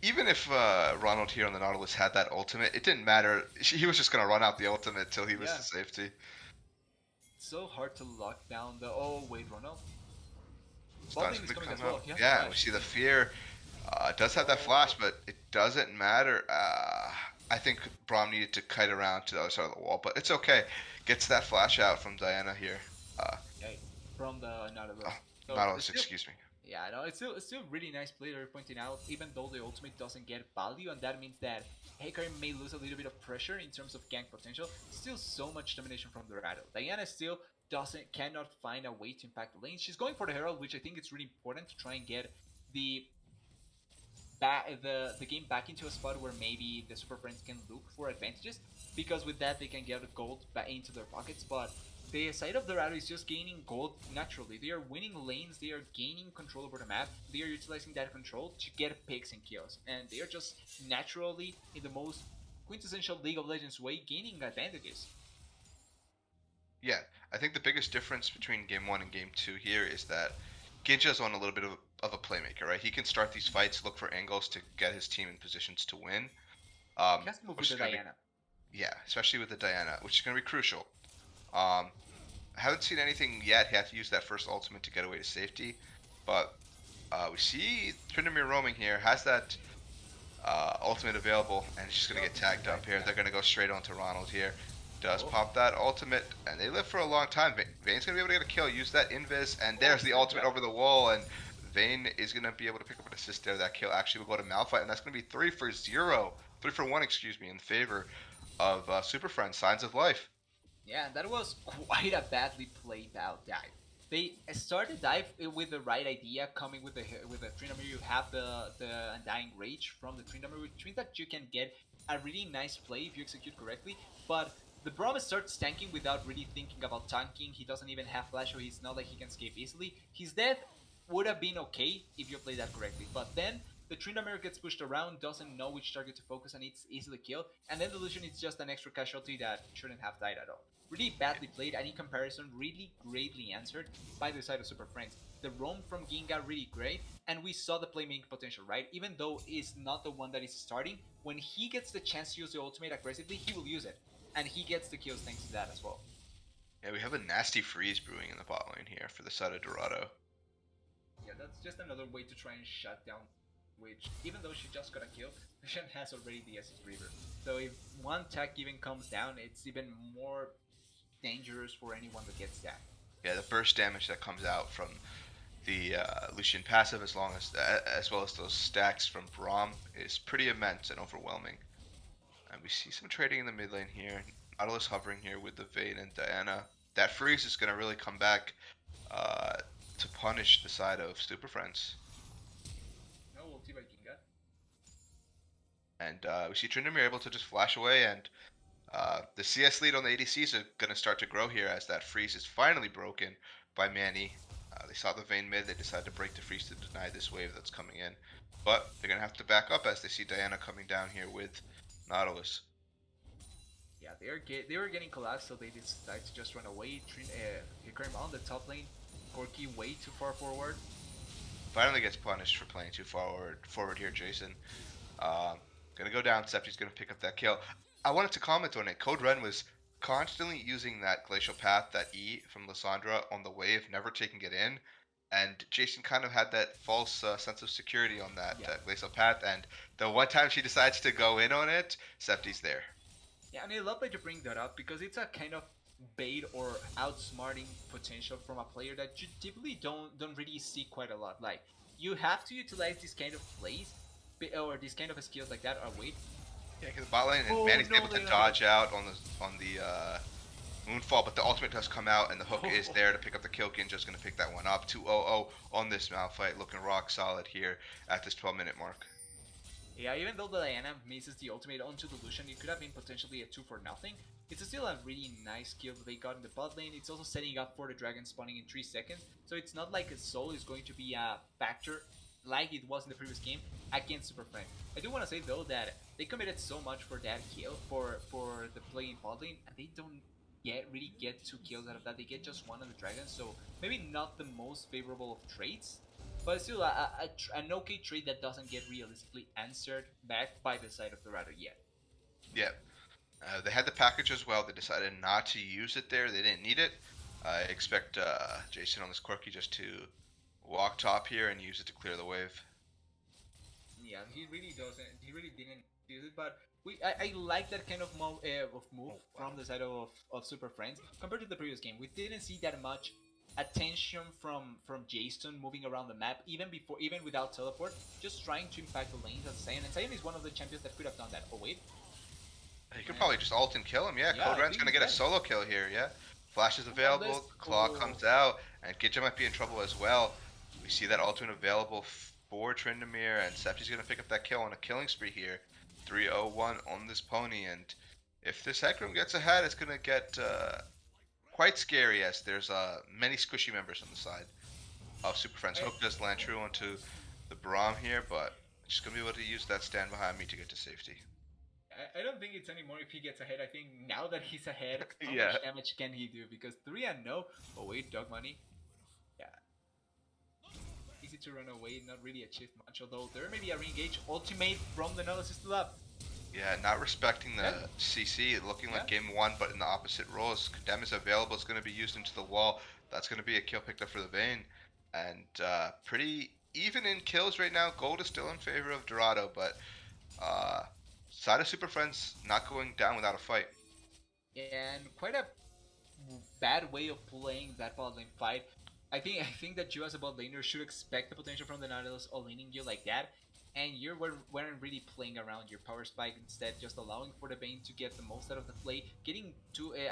Even if Ronald here on the Nautilus had that ultimate, it didn't matter. He was just gonna run out the ultimate till he was to safety. It's so hard to lock down the. Oh wait, Ronald. Stun's Is gonna coming come as well. out. Yeah, we see the fear. Does have that flash, but it doesn't matter. I think Braum needed to kite around to the other side of the wall, but it's okay. Gets that flash out from Diana here. From the Nautilus. So Nautilus, excuse me. Yeah, no, it's still really nice play they're pointing out, even though the ultimate doesn't get value, and that means that Hecarim may lose a little bit of pressure in terms of gank potential. Still so much domination from Dorado. Diana still cannot find a way to impact the lane. She's going for the Herald, which I think it's really important to try and get the game back into a spot where maybe the Superfriends can look for advantages, because with that they can get gold back into their pockets. But the side of Dorado is just gaining gold naturally. They are winning lanes, they are gaining control over the map, they are utilizing that control to get picks and kills, and they are just naturally, in the most quintessential League of Legends way, gaining advantages. Yeah, I think the biggest difference between Game 1 and Game 2 here is that Ginja's on a little bit of a playmaker, right? He can start these fights, look for angles to get his team in positions to win. He has to move with the Diana. Yeah, especially with the Diana, which is going to be crucial. I haven't seen anything yet. He had to use that first ultimate to get away to safety, but we see Tryndamere roaming here, has that ultimate available, and he's just going to get tagged up here. They're going to go straight onto Ronald here. Does pop that ultimate, and they live for a long time. Vayne's going to be able to get a kill, use that invis, and there's the ultimate over the wall, and Vayne is going to be able to pick up an assist there. That kill actually will go to Malphite, and that's going to be 3 for 1, excuse me, in favor of Superfriends, Signs of Life. Yeah, that was quite a badly played out dive. They started dive with the right idea, coming with the Tryndamere. You have the Undying Rage from the Tryndamere, which means that you can get a really nice play if you execute correctly, but the Braum starts tanking without really thinking about tanking. He doesn't even have flash, so he's not like he can escape easily. His death would have been okay if you played that correctly, but then the Tryndamere gets pushed around, doesn't know which target to focus, and it's easily killed, and then the Lucian is just an extra casualty that shouldn't have died at all. Really badly played, and in comparison, really greatly answered by the side of Superfriends. The roam from Ginga really great, and we saw the playmaking potential, right? Even though he's not the one that is starting, when he gets the chance to use the ultimate aggressively, he will use it. And he gets the kills thanks to that as well. Yeah, we have a nasty freeze brewing in the bot lane here for the side of Dorado. Yeah, that's just another way to try and shut down which even though she just got a kill, Lucian has already the SS Reaver. So if one tech even comes down, it's even more dangerous for anyone that gets that. Yeah, the burst damage that comes out from the Lucian passive, as well as those stacks from Braum, is pretty immense and overwhelming. And we see some trading in the mid lane here. Nautilus hovering here with the Vayne and Diana. That freeze is going to really come back to punish the side of Superfriends. No ulti by Ginga. And we see Tryndamere able to just flash away, and the CS lead on the ADCs are going to start to grow here as that freeze is finally broken by Manny. They saw the Vayne mid, they decided to break the freeze to deny this wave that's coming in. But they're going to have to back up as they see Diana coming down here with Nautilus. Yeah, they were getting collapsed, so they decided to just run away. Hikarim on the top lane, Corky way too far forward. Finally gets punished for playing too forward here, Jason. Gonna go down, Septi's gonna pick up that kill. I wanted to comment on it. Code Ren was constantly using that glacial path, that E from Lissandra on the wave, never taking it in. And Jason kind of had that false sense of security on that glacial path. And the one time she decides to go in on it, Septi's there. Yeah, and I love that you bring that up because it's a kind of bait or outsmarting potential from a player that you typically don't really see quite a lot. Like, you have to utilize this kind of plays or these kind of skills like that. Or wait. Yeah, because the bot lane and Manny's able to dodge out on the Moonfall, but the ultimate does come out and the hook is there to pick up the kill. Ginja's going to pick that one up. 2-0-0 on this Malphite, looking rock solid here at this 12-minute mark. Yeah, even though the Diana misses the ultimate onto the Lucian, it could have been potentially a 2 for nothing. It's still a really nice kill that they got in the bot lane. It's also setting up for the dragon spawning in 3 seconds, so it's not like a soul is going to be a factor like it was in the previous game against Superfriends. I do want to say though that they committed so much for that kill for the play in bot lane, and they don't really get 2 kills out of that. They get just 1 on the dragon, so maybe not the most favorable of traits. But still, an okay trade that doesn't get realistically answered back by the side of Dorado yet. Yeah. They had the package as well. They decided not to use it there. They didn't need it. I expect Jason on this Corky just to walk top here and use it to clear the wave. Yeah, he really doesn't. He really didn't use it, but I like that kind of move from the side of Superfriends compared to the previous game. We didn't see that much attention from Jason moving around the map, even without teleport, just trying to impact the lanes at Sion. And Sion is one of the champions that could have done that. Oh wait, he could probably just ult and kill him. Yeah, Code Ren's gonna get a solo kill here. Yeah, Flash is available, Claw comes out, and Ginja might be in trouble as well. We see that ultimate available for Tryndamere, and Septi's gonna pick up that kill on a killing spree here. 3-0-1 on this pony, and if this Hecarim gets ahead, it's gonna get quite scary as there's many squishy members on the side of Superfriends. Hook does land true onto the Braum here, but just gonna be able to use that stand behind me to get to safety. I don't think it's anymore if he gets ahead. I think now that he's ahead, how Yeah. much damage can he do? Because 3-0. Oh wait, dog money. Yeah. Easy to run away, not really achieve much. Although there may be a re-engage ultimate from the Nautilus is still up. Yeah, not respecting the CC, looking like game 1, but in the opposite roles. Condemn is available, it's going to be used into the wall. That's going to be a kill picked up for the Vayne. And pretty even in kills right now. Gold is still in favor of Dorado, but side of Superfriends not going down without a fight. And quite a bad way of playing that bot lane fight. I think that you as a bot laner should expect the potential from the Nautilus all-ining you like that, and you weren't really playing around your power spike, instead just allowing for the Vayne to get the most out of the play, getting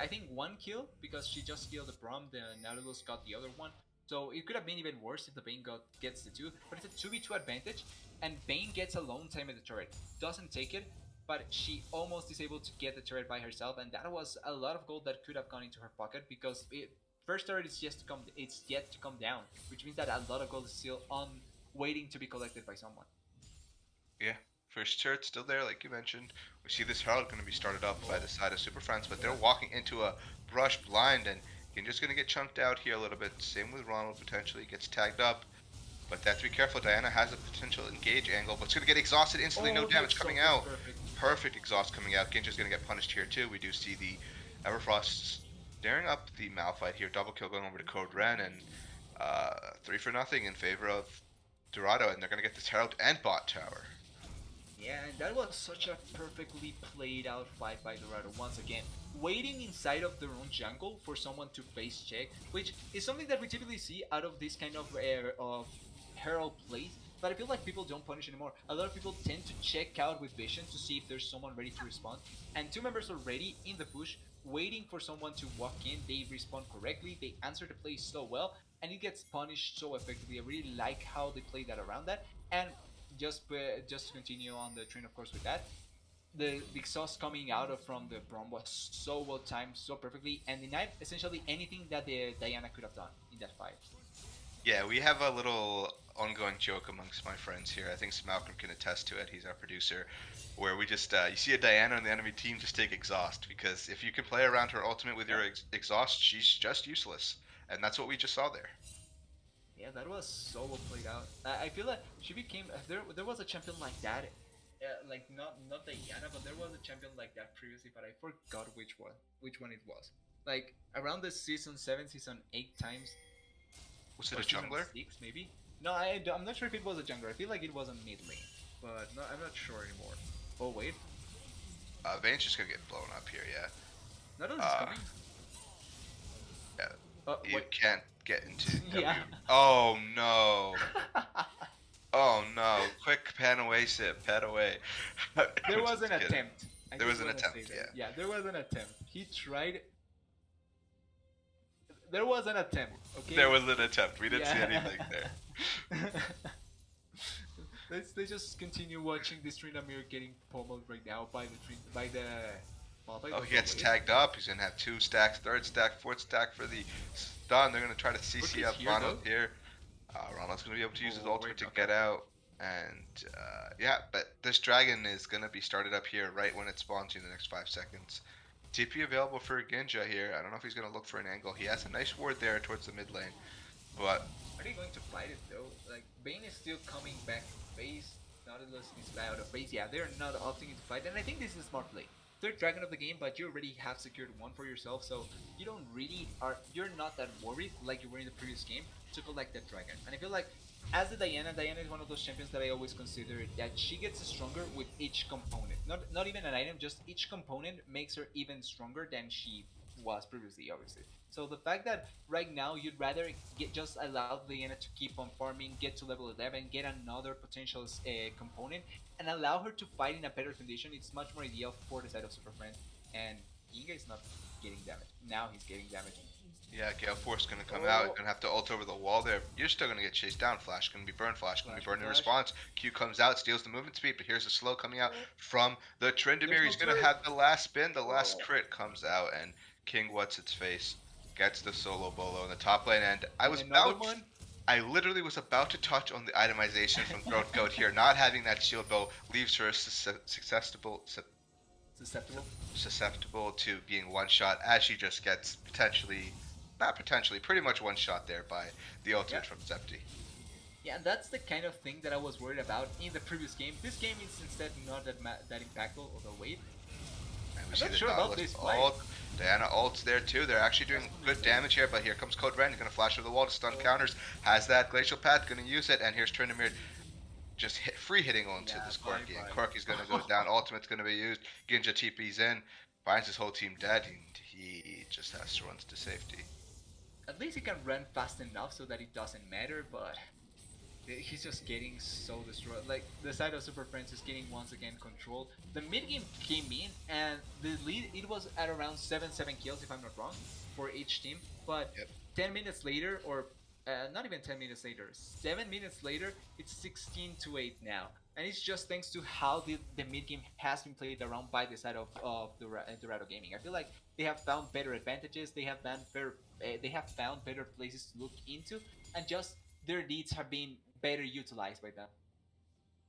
I think 1 kill because she just killed the Braum, the Nautilus got the other one. So it could have been even worse if the Vayne gets the 2, but it's a 2v2 advantage, and Vayne gets alone time at the turret, doesn't take it, but she almost is able to get the turret by herself, and that was a lot of gold that could have gone into her pocket because first turret is yet to come down, which means that a lot of gold is still waiting to be collected by someone. Yeah, first turret still there, like you mentioned. We see this Herald going to be started up by the side of Superfriends, but they're walking into a brush blind, and you're just going to get chunked out here a little bit. Same with Ronald, potentially gets tagged up. But that's be careful. Diana has a potential engage angle, but it's going to get exhausted instantly. No damage coming out. Perfect exhaust coming out. Ginja's going to get punished here too. We do see the Everfrost staring up the Malphite here. Double kill going over to Code Ren, and 3 for nothing in favor of Dorado, and they're gonna get this Herald and bot tower. Yeah, and that was such a perfectly played out fight by Dorado once again. Waiting inside of their own jungle for someone to face check, which is something that we typically see out of this kind of Herald plays, but I feel like people don't punish anymore. A lot of people tend to check out with vision to see if there's someone ready to respond, and two members already in the push, waiting for someone to walk in. They respond correctly, they answer the play so well, and it gets punished so effectively. I really like how they play that around that, and just to continue on the train of course with that, the exhaust coming out of from the Brom was so well timed, so perfectly, and denied essentially anything that the Diana could have done in that fight. Yeah, we have a little ongoing joke amongst my friends here. I think Malcolm can attest to it. He's our producer, where we just you see a Diana on the enemy team, just take exhaust, because if you can play around her ultimate with your exhaust, she's just useless, and that's what we just saw there. Yeah, that was so well played out. I feel like she became there was a champion like that. Like not Diana, but there was a champion like that previously, but I forgot which one it was. Like around the season 7, season 8 times, Was it or a season jungler? 6 maybe. No, I'm not sure if it was a jungler. I feel like it was a mid lane, but no, I'm not sure anymore. Oh wait, Vayne's just gonna get blown up here, yeah. not only Uh, coming. yeah. You Wait, can't get into W. yeah. Oh no. Oh no. Quick pan away, Sip. Pan away. There I'm was an just kidding. attempt. I There just was an wanna say attempt, that. yeah. Yeah, there was an attempt. He tried. There was an attempt. Okay. There was an attempt. We didn't see Yeah. anything there. Let's just continue watching this Trinamir getting pummeled right now by Oh, he gets tagged up. He's gonna have 2 stacks, 3rd stack, 4th stack for the stun. They're gonna try to CC Corky's up here, Ronald though. here. Ronald's gonna be able to use his Oh, ultimate wait, to okay. get out, and yeah. But this dragon is gonna be started up here right when it spawns in the next 5 seconds. TP available for Ginja here. I don't know if he's gonna look for an angle. He has a nice ward there towards the mid lane, but Are they going to fight it though? Like Bane is still coming back to base. Nautilus is out of base. Yeah, they're not opting to fight, and I think this is a smart play. Third dragon of the game, but you already have secured one for yourself, so you're not that worried like you were in the previous game to collect that dragon. And I feel like as the Diana is one of those champions that I always consider that she gets stronger with each component. Not even an item, just each component makes her even stronger than she was previously, obviously. So the fact that right now you'd rather just allow Diana to keep on farming, get to level 11, get another potential component, and allow her to fight in a better condition, it's much more ideal for the side of Superfriends. And Ginga is not getting damage. Now he's getting damage. yeah, Gale Force gonna come out. Oh, Gonna have to ult over the wall there. You're still gonna get chased down. Flash gonna be burned. Flash gonna be burned in flash. response. Q comes out, steals the movement speed, but here's a slow coming out Oh, from the there's Tryndamere. no He's gonna turret. have the last spin. The last Oh, crit comes out, and King What's Its Face gets the solo bolo in the top lane. And and another one. I literally was about to touch on the itemization from Throat Goat here. Not having that shield bow leaves her Susceptible. susceptible to being one shot, as she just gets potentially, not potentially, pretty much one shot there by the ultimate Yeah. from Zepti. Yeah, that's the kind of thing that I was worried about in the previous game. This game is instead not that impactful. Although wait, And we I'm see not the sure about Nautilus this fight. ult. Diana ults there too. They're actually doing good damage here, but here comes Code Ren. He's gonna flash over the wall to stun counters. Has that glacial path, gonna use it, and here's Tryndamere just free hitting onto Yeah, this Corky, and bye. Corky's gonna go down. Ultimate's gonna be used. Ginja TP's in, finds his whole team dead, and he just has to run to safety. At least he can run fast enough so that it doesn't matter, but he's just getting so destroyed. Like the side of Super Friends is getting once again controlled. The mid game came in and the lead it was at around 7 kills if I'm not wrong for each team. But Yep. 10 minutes later, or not even 10 minutes later, 7 minutes later, it's 16-8 now. And it's just thanks to how the mid game has been played around by the side of the Dorado Gaming. I feel like they have found better advantages. They have found better places to look into, and just their leads have been better utilized by them.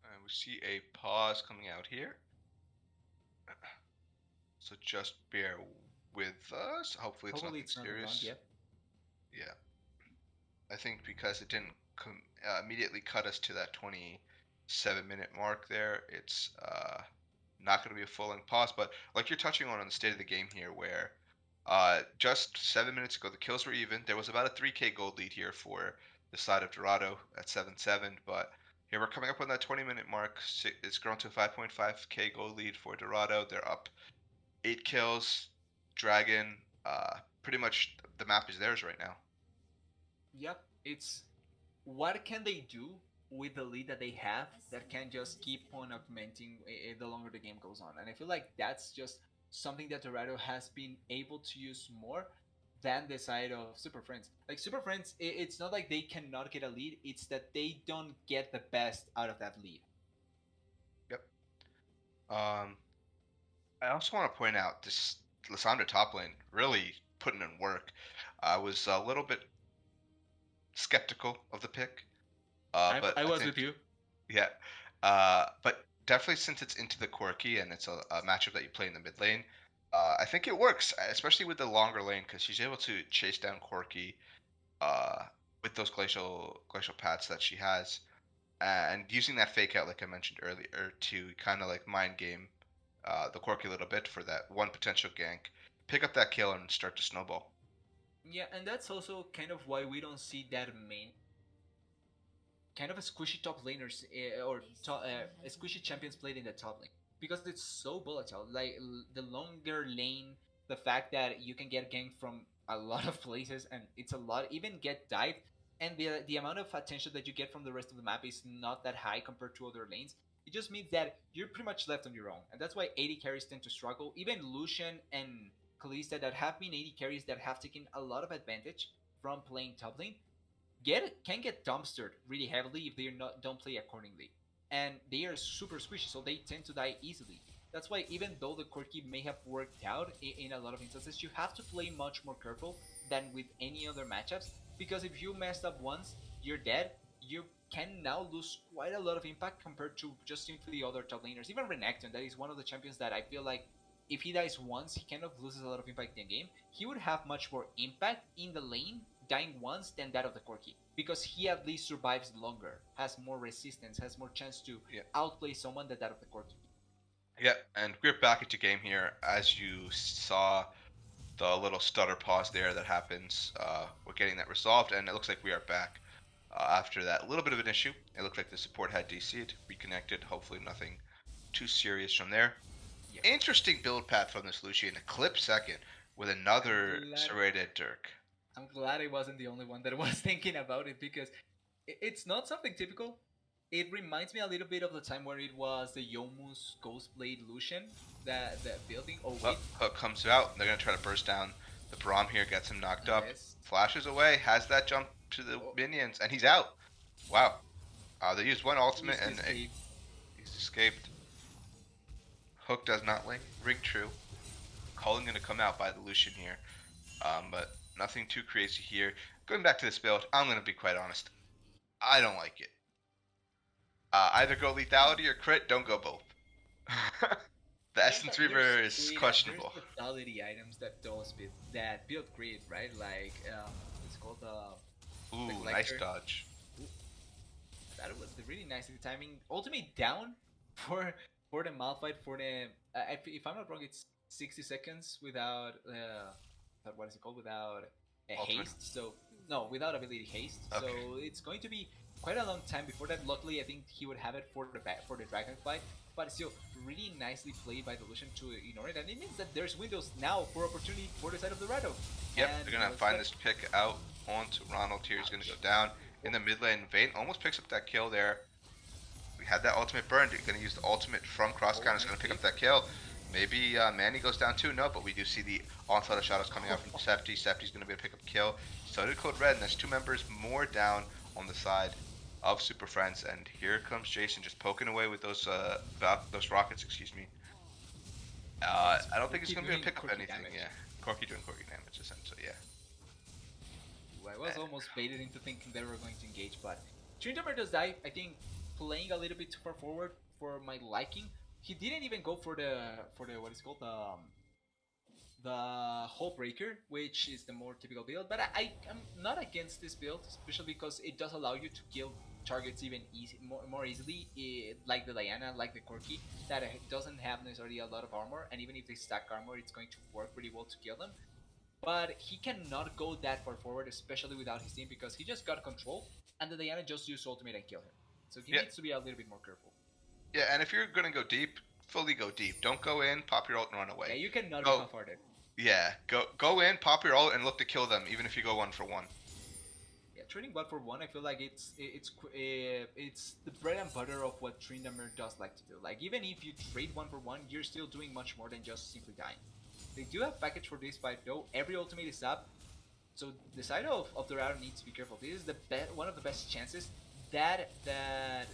And we see a pause coming out here. So just bear with us. Hopefully it's Hopefully nothing it's not serious. wrong yet. Yeah. I think because it didn't immediately cut us to that 27-minute mark there, it's not going to be a full length pause. But like you're touching on the state of the game here, where just 7 minutes ago the kills were even. There was about a 3K gold lead here for the side of Dorado at 7-7. But here we're coming up on that 20-minute mark. It's grown to a 5.5k goal lead for Dorado. They're up 8 kills. Dragon, pretty much the map is theirs right now. Yep, it's what can they do with the lead that they have that can just keep on augmenting the longer the game goes on. And I feel like that's just something that Dorado has been able to use more than the side of Super Friends. Like Super Friends, it's not like they cannot get a lead, it's that they don't get the best out of that lead. Yep. I also want to point out this Lissandra top lane really putting in work. I was a little bit skeptical of the pick, but I I was think with you. yeah, but definitely since it's into the Corky and it's a matchup that you play in the mid lane, I think it works, especially with the longer lane because she's able to chase down Corky uh, with those glacial paths that she has, and using that fake out like I mentioned earlier to kind of like mind game the Corky a little bit for that one potential gank, pick up that kill and start to snowball. Yeah, and that's also kind of why we don't see that main kind of a squishy top laners or squishy champions played in the top lane because it's so volatile. Like the longer lane, the fact that you can get ganked from a lot of places and it's a lot, even get dived, and the amount of attention that you get from the rest of the map is not that high compared to other lanes. It just means that you're pretty much left on your own, and that's why AD carries tend to struggle. Even Lucian and Kalista that have been AD carries that have taken a lot of advantage from playing top lane can get dumpstered really heavily if they don't play accordingly, and they are super squishy, so they tend to die easily. That's why even though the Corky may have worked out in a lot of instances, you have to play much more careful than with any other matchups, because if you messed up once, you're dead. You can now lose quite a lot of impact compared to just simply other top laners. Even Renekton, that is one of the champions that I feel like if he dies once, he kind of loses a lot of impact in game. He would have much more impact in the lane dying once than that of the Corky, because he at least survives longer, has more resistance, has more chance to outplay someone than that of the Corky. Yeah, and we're back into game here. As you saw, the little stutter pause there that happens, we're getting that resolved, and it looks like we are back. After that little bit of an issue, it looked like the support had DC'd, reconnected. Hopefully nothing too serious from there. Yep. Interesting build path from this Lucian. A clip second with another serrated Dirk. I'm glad I wasn't the only one that was thinking about it, because it's not something typical. It reminds me a little bit of the time where it was the Yomu's Ghostblade Lucian, that building. Oh wait, Hook comes out. They're gonna try to burst down the Braum here, gets him knocked up. yes. Flashes away, has that jump to the minions, and he's out. Wow. They used one ultimate and he's escaped. Hook does not ring true. Calling gonna come out by the Lucian here. But nothing too crazy here. Going back to this build, I'm gonna be quite honest. I don't like it. Either go lethality or crit, don't go both. The Essence Reaver is questionable. There's lethality items that build grid, right? Like it's called Ooh, nice dodge. That was the really nice timing. Ultimate down for the Malphite for the if I'm not wrong, it's 60 seconds without what is it called, without a haste. So no, without ability haste. Okay. So it's going to be quite a long time before that. Luckily, I think he would have it for the Dragonflight, but still really nicely played by the Lucian to ignore it, and it means that there's windows now for opportunity for the side of Dorado. Yep, and they're gonna find this pick out onto Ronald here. He's gonna go down in the mid lane. Vayne almost picks up that kill there. We had that ultimate burned. You're gonna use the ultimate from Crossgun. It's gonna pick up that kill. Maybe Manny goes down too. No, but we do see the onslaught of shadows coming out from Septi. Septi's gonna be able to pick up kill. So did Code Red, and there's 2 members more down on the side of Super Friends. And here comes Jason just poking away with those rockets. Excuse me. I don't think he's gonna be able to pick up anything. Damage. Yeah, Corky doing Corky damage essentially. Yeah. I was almost baited into thinking they were going to engage, but Trindamer does die. I think playing a little bit too far forward for my liking. He didn't even go for the what is called the Hull Breaker, which is the more typical build. But I am not against this build, especially because it does allow you to kill targets even more easily, like the Diana, like the Corky, that doesn't have necessarily a lot of armor, and even if they stack armor, it's going to work pretty well to kill them. but he cannot go that far forward, especially without his team, because he just got control, and the Diana just used ultimate and killed him. So he Yeah, needs to be a little bit more careful. yeah, and if you're gonna go deep, fully go deep. Don't go in, pop your ult, and run Yeah, away. you cannot be Go, half-hearted. yeah, go in, pop your ult, and look to kill them, even if you go 1-for-1. Yeah, trading 1-for-1, I feel like it's the bread and butter of what Tryndamere does like to do. Like, even if you trade 1-for-1, you're still doing much more than just simply dying. They do have package for this fight though. Every ultimate is up, so the side of Dorado needs to be careful. This is the one of the best chances that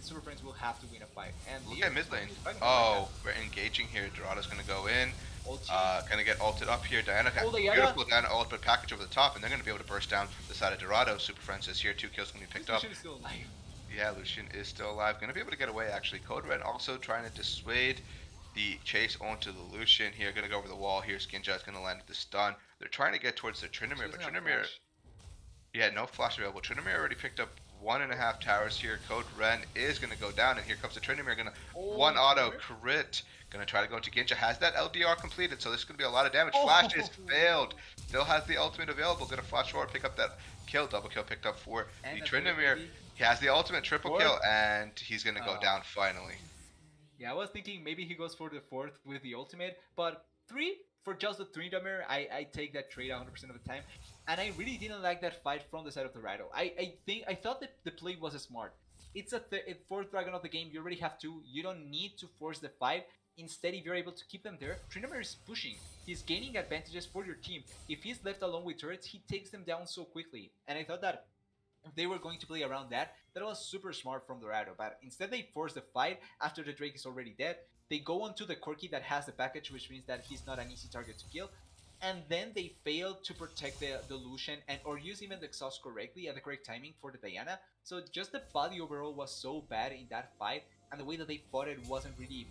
Superfriends will have to win a fight. And Look at mid lane. like Oh, we're engaging here. Dorado's gonna go in. Ulti. Gonna get ulted up here. Diana, Oh, Diana. beautiful Diana ult, but package over the top, and they're gonna be able to burst down the side of Dorado. Super Friends is here. 2 kills gonna be picked up. Lucian is still alive. Yeah, Lucian is still alive. Gonna be able to get away actually. Code Red also trying to dissuade the chase onto the Lucian here. Gonna go over the wall here. Skinja's gonna land with the stun. They're trying to get towards the Tryndamere, but Tryndamere, yeah, no flash available. Tryndamere already picked up 1.5 towers here. Code Ren is gonna go down, and here comes the Tryndamere. Gonna one auto crit. Gonna try to go into Ginja. Has that LDR completed, so this is gonna be a lot of damage. Flash is failed. Still has the ultimate available. Gonna flash forward, pick up that kill. Double kill picked up for And the Tryndamere. He has the ultimate triple kill, and he's gonna go down finally. Yeah, I was thinking maybe he goes for the 4th with the ultimate, but 3 for just the Tryndamere, I take that trade 100% of the time. And I really didn't like that fight from the side of Dorado. I thought that the play was smart. It's a 4th dragon of the game. You already have 2. You don't need to force the fight. Instead, if you're able to keep them there, Tryndamere is pushing. He's gaining advantages for your team. If he's left alone with turrets, he takes them down so quickly. And I thought that if they were going to play around that, that was super smart from Dorado. But instead, they force the fight after the Drake is already dead. They go onto the Corky that has the package, which means that he's not an easy target to kill. And then they fail to protect the Lucian and or use even the exhaust correctly at the correct timing for the Diana. So just the body overall was so bad in that fight, and the way that they fought it wasn't really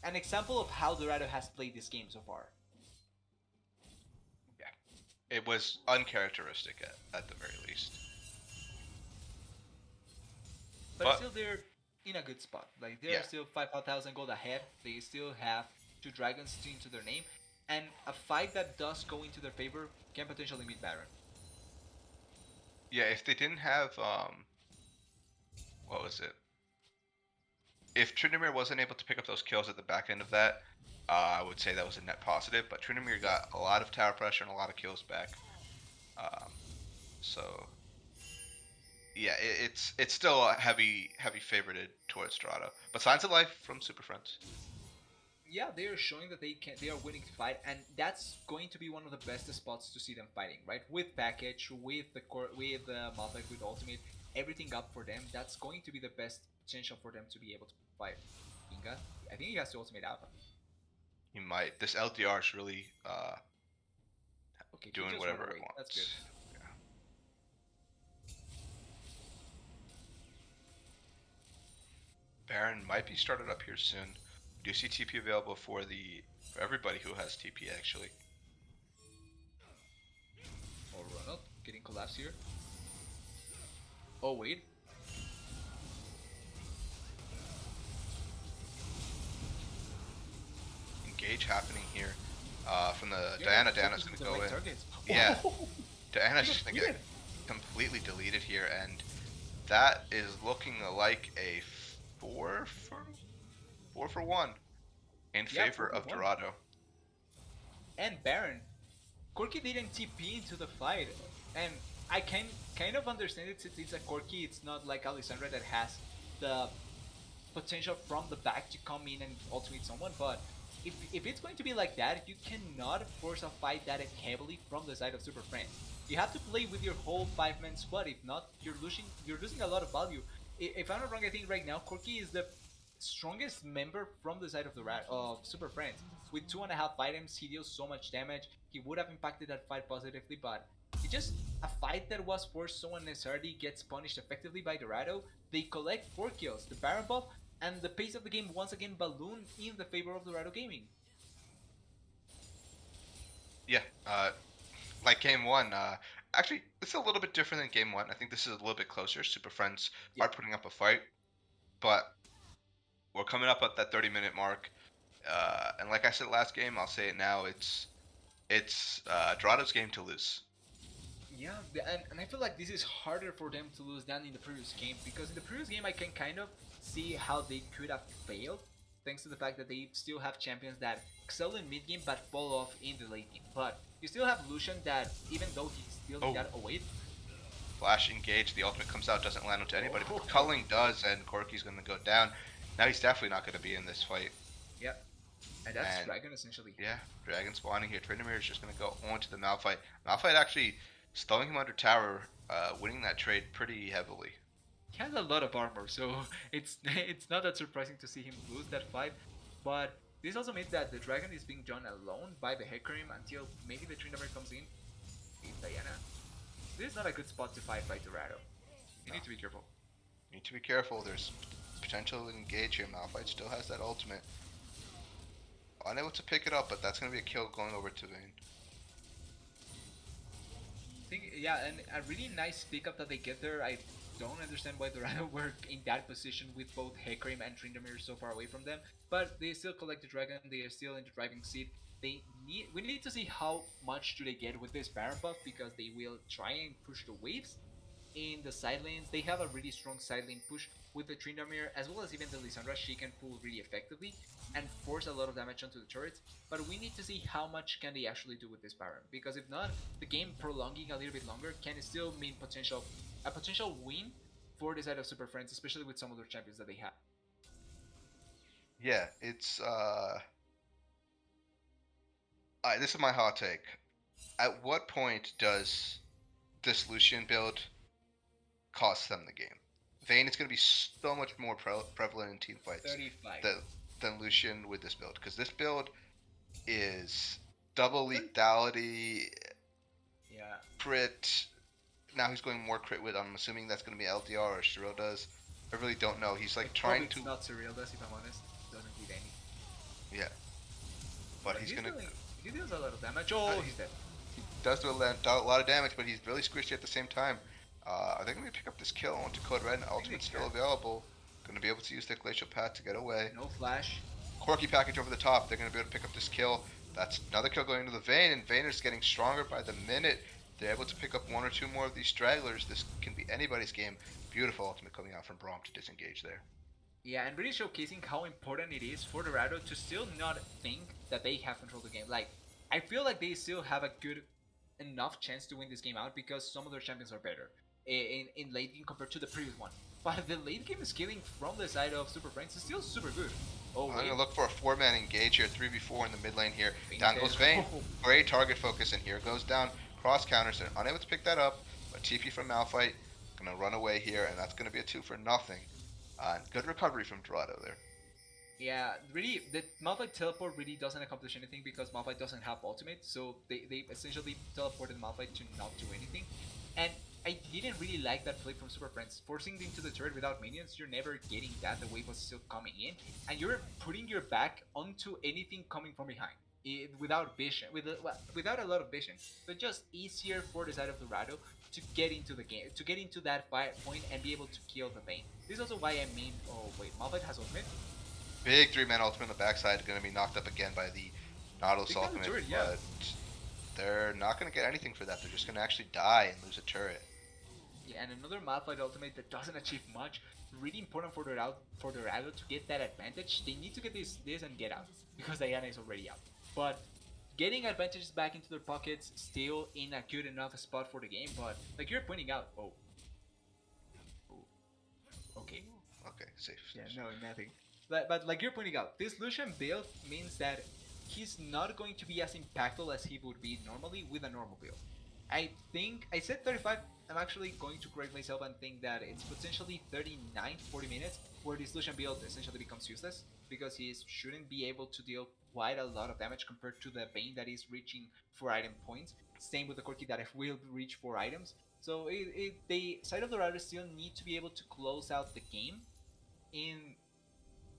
an example of how Dorado has played this game so far. Yeah, it was uncharacteristic at the very least. But still, they're in a good spot. Like, they're Yeah. still 5,000 gold ahead. They still have 2 dragons into their name. And a fight that does go into their favor can potentially meet Baron. Yeah, if they didn't have what was it? If Tryndamere wasn't able to pick up those kills at the back end of that, I would say that was a net positive. But Tryndamere got a lot of tower pressure and a lot of kills back. So yeah, it's still a heavy favorited towards Dorado. But signs of life from Super Friends. Yeah, they are showing that they are willing to fight, and that's going to be one of the best spots to see them fighting, right? With package, with the core, with Malphite, with ultimate, everything up for them. That's going to be the best potential for them to be able to fight. Inga, I think he has the ultimate out. He might. This LDR is really Okay, doing whatever it wants. That's good. Yeah. Baron might be started up here soon. Do you see TP available for everybody who has TP actually? Oh, Ronald getting collapsed here. Oh, wait. Engage happening here from the Diana. Diana's gonna go in. Targets. Yeah, Oh, Diana's just gonna get completely deleted here, and that is looking like a 4-for-1 in favor of 4-for-1. Dorado. And Baron. Corky didn't TP into the fight, and I can kind of understand it since it's a Corky. It's not like a Lissandra that has the potential from the back to come in and ultimate someone, but if it's going to be like that, you cannot force a fight that heavily from the side of Super Friends. You have to play with your whole 5-man squad. If not, you're losing a lot of value. If I'm not wrong, I think right now Corky is the strongest member from the side of Super Friends. With 2.5 items, he deals so much damage. He would have impacted that fight positively, but it's just a fight that was forced so unnecessarily gets punished effectively by Dorado. They collect 4 kills, the Baron buff, and the pace of the game once again ballooned in the favor of Dorado Gaming. Yeah, like game 1. Actually, it's a little bit different than game 1. I think this is a little bit closer. Super Friends are putting up a fight, but we're coming up at that 30-minute mark. And like I said last game, I'll say it now. It's It's Dorado's game to lose. Yeah, and I feel like this is harder for them to lose than in the previous game, because in the previous game I can kind of see how they could have failed, thanks to the fact that they still have champions that excel in mid game but fall off in the late game. But you still have Lucian that, even though he still Oh. got away. Flash engage, the ultimate comes out, doesn't land onto anybody, Oh. but Culling does, and Corky's going to go down. Now he's definitely not going to be in this fight. Yep. And that's And Dragon essentially. yeah, Dragon spawning here. Tryndamere is just going to go on to the Malphite. Malphite actually slowing him under tower, winning that trade pretty heavily. He has a lot of armor, so it's not that surprising to see him lose that fight. But this also means that the Dragon is being done alone by the Hecarim until maybe the Tryndamere comes in. With Diana. This is not a good spot to fight by Dorado. You need to be careful. You need to be careful. There's potential to engage here. Malphite still has that ultimate. Unable to pick it up, but that's going to be a kill going over to Vayne. Yeah, and a really nice pickup that they get there. I don't understand why Dorado were in that position with both Hecarim and Tryndamere so far away from them, but they still collect the Dragon. They are still in the driving seat. We need to see how much do they get with this Baron buff, because they will try and push the waves in the side lanes. They have a really strong side lane push with the Tryndamere, as well as even the Lissandra. She can pull really effectively and force a lot of damage onto the turrets, but we need to see how much can they actually do with this Baron, because if not, the game prolonging a little bit longer can still mean a potential win for the side of Superfriends, especially with some other champions that they have. Yeah, it's this is my hot take. At what point does this Lucian build cost them the game? Vayne is going to be so much more prevalent in team fights 35. than Lucian with this build, because this build is double lethality, Yeah. crit. Now he's going more crit with. I'm assuming that's going to be LDR or Shiro does. I really don't know. He's like trying to. It's not surreal, does, if I'm honest. Doesn't need any. Yeah, but he's gonna. He deals a lot of damage. Oh, he's dead. He does do a lot of damage, but he's really squishy at the same time. Are they going to pick up this kill onto Code Red? Ultimate still available. Going to be able to use their Glacial Path to get away. No flash. Corky package over the top. They're going to be able to pick up this kill. That's another kill going into the Vayne, and Vayne is getting stronger by the minute. They're able to pick up one or two more of these stragglers. This can be anybody's game. Beautiful ultimate coming out from Braum to disengage there. Yeah, and really showcasing how important it is for Dorado to still not think that they have control of the game. Like, I feel like they still have a good enough chance to win this game out, because some of their champions are better in late game compared to the previous one. But the late game scaling from the side of Superfriends is still super good. Oh, I'm going to look for a 4-man engage here, 3v4 in the mid lane here. Vayne Down dead. goes Vayne. Great target focus, and here goes down. Cross counters. They're unable to pick that up, but TP from Malphite. Going to run away here, and that's going to be a 2 for nothing. Good recovery from Dorado there. Yeah, really, the Malphite teleport really doesn't accomplish anything, because Malphite doesn't have ultimate, so they essentially teleported Malphite to not do anything. And I didn't really like that play from Superfriends. Forcing into the turret without minions, you're never getting that. The wave was still coming in, and you're putting your back onto anything coming from behind. Without vision, without a lot of vision, but just easier for the side of Dorado to get into the game, to get into that point and be able to kill the Vayne. This is also why I mean, oh wait, Malphite has ultimate. Big 3-man ultimate on the backside, going to be knocked up again by the Nautilus ultimate, turret, yeah. but they're not going to get anything for that. They're just going to actually die and lose a turret. Yeah, and another Malphite ultimate that doesn't achieve much. Really important for Dorado to get that advantage. They need to get this and get out, because Diana is already out. But getting advantages back into their pockets, still in a good enough spot for the game. But like you're pointing out, okay. Okay, safe. Yeah, no, nothing. But like you're pointing out, this Lucian build means that he's not going to be as impactful as he would be normally with a normal build. I think I said 35. I'm actually going to correct myself and think that it's potentially 39, 40 minutes where this Lucian build essentially becomes useless, because he shouldn't be able to deal quite a lot of damage compared to the Vayne that is reaching 4 item points. Same with the Corky that will reach 4 items. So the side of the Dorado still need to be able to close out the game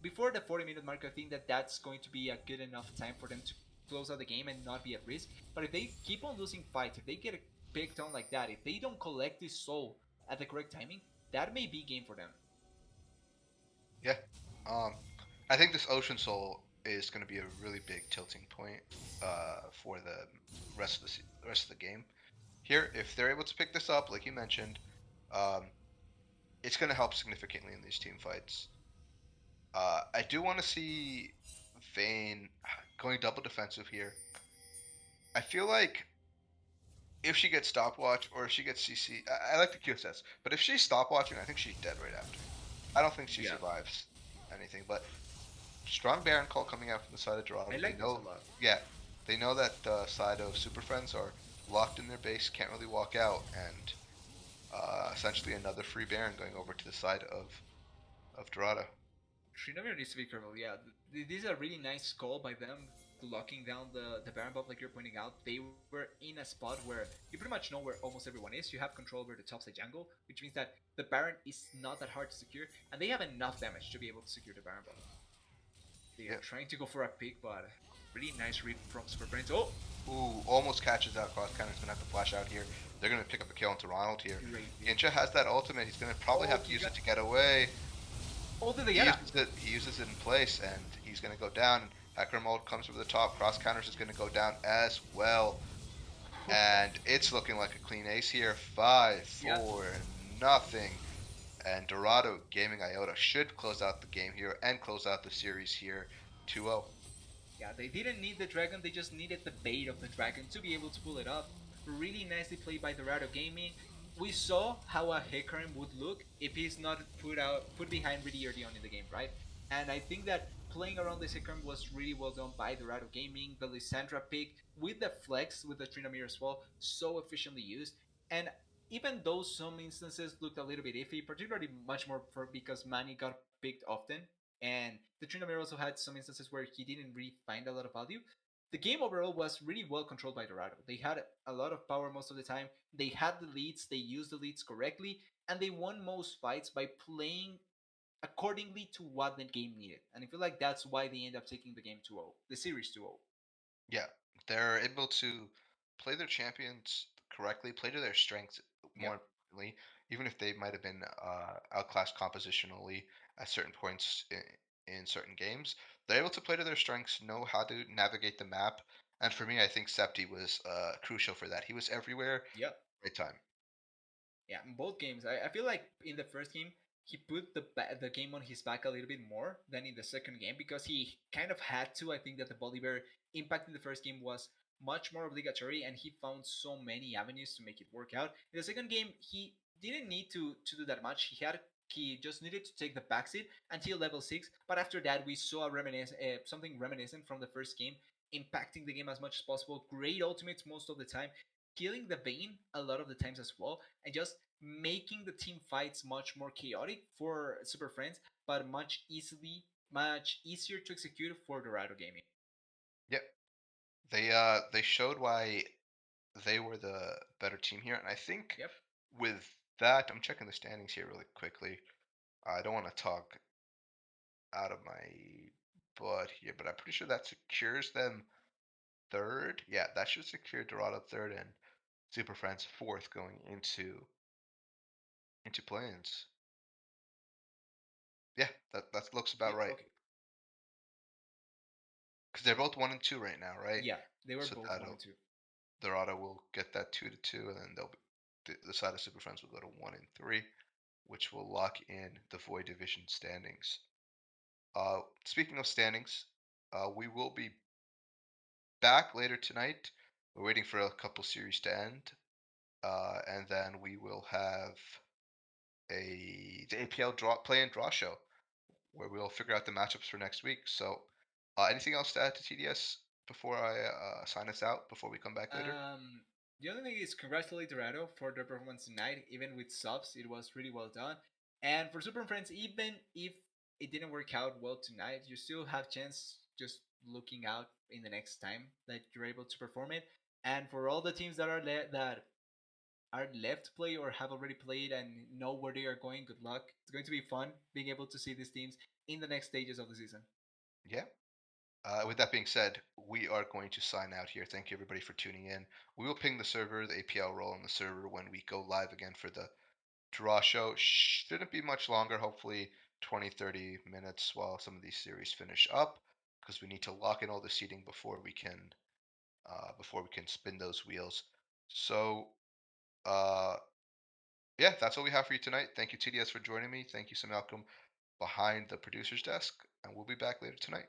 before the 40-minute mark. I think that's going to be a good enough time for them to close out the game and not be at risk. But if they keep on losing fights, if they get picked on like that, if they don't collect this soul at the correct timing, that may be game for them. Yeah. I think this Ocean Soul is going to be a really big tilting point for the rest of the game. Here, if they're able to pick this up, like you mentioned, um, it's going to help significantly in these team fights. I do want to see Vayne going double defensive here. I feel like if she gets stopwatch or if she gets CC, I like the QSS, but if she's stopwatching, I think she's dead right after. I don't think she Yeah, survives anything, but strong Baron call coming out from the side of Dorado. I They like this a know, lot. yeah, they know that the side of Super Friends are locked in their base, can't really walk out, and essentially another free Baron going over to the side of Dorado. Trinamir needs to be careful. Yeah, this is a really nice call by them locking down the Baron buff, like you're pointing out. They were in a spot where you pretty much know where almost everyone is. You have control over the topside jungle, which means that the Baron is not that hard to secure, and they have enough damage to be able to secure the Baron buff. They are Yep. trying to go for a pick, but really nice read from Superfriends. Oh, Ooh, almost catches out. Cross counter's gonna have to flash out here. They're gonna pick up a kill into Ronald here. great. Incha has that ultimate. He's gonna probably Oh, have to he use got- it to get away. Oh, the He Diana. uses it. He uses it in place, and he's gonna go down. Hacker mode comes over the top. Cross counters is gonna go down as well, and it's looking like a clean ace here. 5-4, nothing. And Dorado Gaming Iota should close out the game here and close out the series here 2-0. Yeah, they didn't need the dragon, they just needed the bait of the dragon to be able to pull it off. Really nicely played by Dorado Gaming. We saw how a Hecarim would look if he's not put behind really early on in the game, right? And I think that playing around this Hecarim was really well done by Dorado Gaming. The Lissandra pick with the flex with the Trinamir as well, so efficiently used. And even though some instances looked a little bit iffy, particularly much more for because Manny got picked often, and the Trinamir also had some instances where he didn't really find a lot of value. The game overall was really well controlled by Dorado. They had a lot of power most of the time. They had the leads, they used the leads correctly, and they won most fights by playing accordingly to what the game needed. And I feel like that's why they end up taking the game 2-0, the series 2-0. Yeah, they're able to play their champions correctly, play to their strengths more Yep. importantly, even if they might have been outclassed compositionally at certain points in certain games. They're able to play to their strengths, know how to navigate the map, and for me, I think Septi was crucial for that. He was everywhere, Yep. right time. Yeah, in both games, I feel like in the first game he put the game on his back a little bit more than in the second game because he kind of had to. I think that the Bolivar impact in the first game was much more obligatory, and he found so many avenues to make it work out. In the second game, he didn't need to do that much. He just needed to take the backseat until level 6. But after that, we saw something reminiscent from the first game, impacting the game as much as possible. Great ultimates most of the time, killing the Vayne a lot of the times as well, and just making the team fights much more chaotic for Super Friends, but much easier to execute for Dorado Gaming. Yep, they showed why they were the better team here, and I think Yep. with that, I'm checking the standings here really quickly. I don't want to talk out of my butt here, but I'm pretty sure that secures them third. Yeah, that should secure Dorado third and Super Friends fourth going into play-ins. Yeah, that looks about Yeah. right Okay. because they're both 1-2 right now, right? Yeah, they were So both one that'll and two. Dorado will get that 2-2, and then they'll the side of Super Friends will go to 1-3, which will lock in the Void Division standings. Speaking of standings, we will be back later tonight. We're waiting for a couple series to end, and then we will have the APL play and draw show where we'll figure out the matchups for next week. So, anything else to add to TDS before I sign us out before we come back later? The only thing is congratulate Dorado for their performance tonight. Even with subs, it was really well done. And for Super Friends, even if it didn't work out well tonight, you still have chance just looking out in the next time that you're able to perform it. And for all the teams that are left to play or have already played and know where they are going, good luck. It's going to be fun being able to see these teams in the next stages of the season. Yeah. With that being said, we are going to sign out here. Thank you everybody for tuning in. We will ping the server, the APL role on the server when we go live again for the draw show. Shouldn't be much longer, hopefully 20, 30 minutes while some of these series finish up. because we need to lock in all the seating before we can spin those wheels. So uh, yeah, that's all we have for you tonight. Thank you, TDS, for joining me. Thank you, Malcolm, behind the producer's desk, and we'll be back later tonight.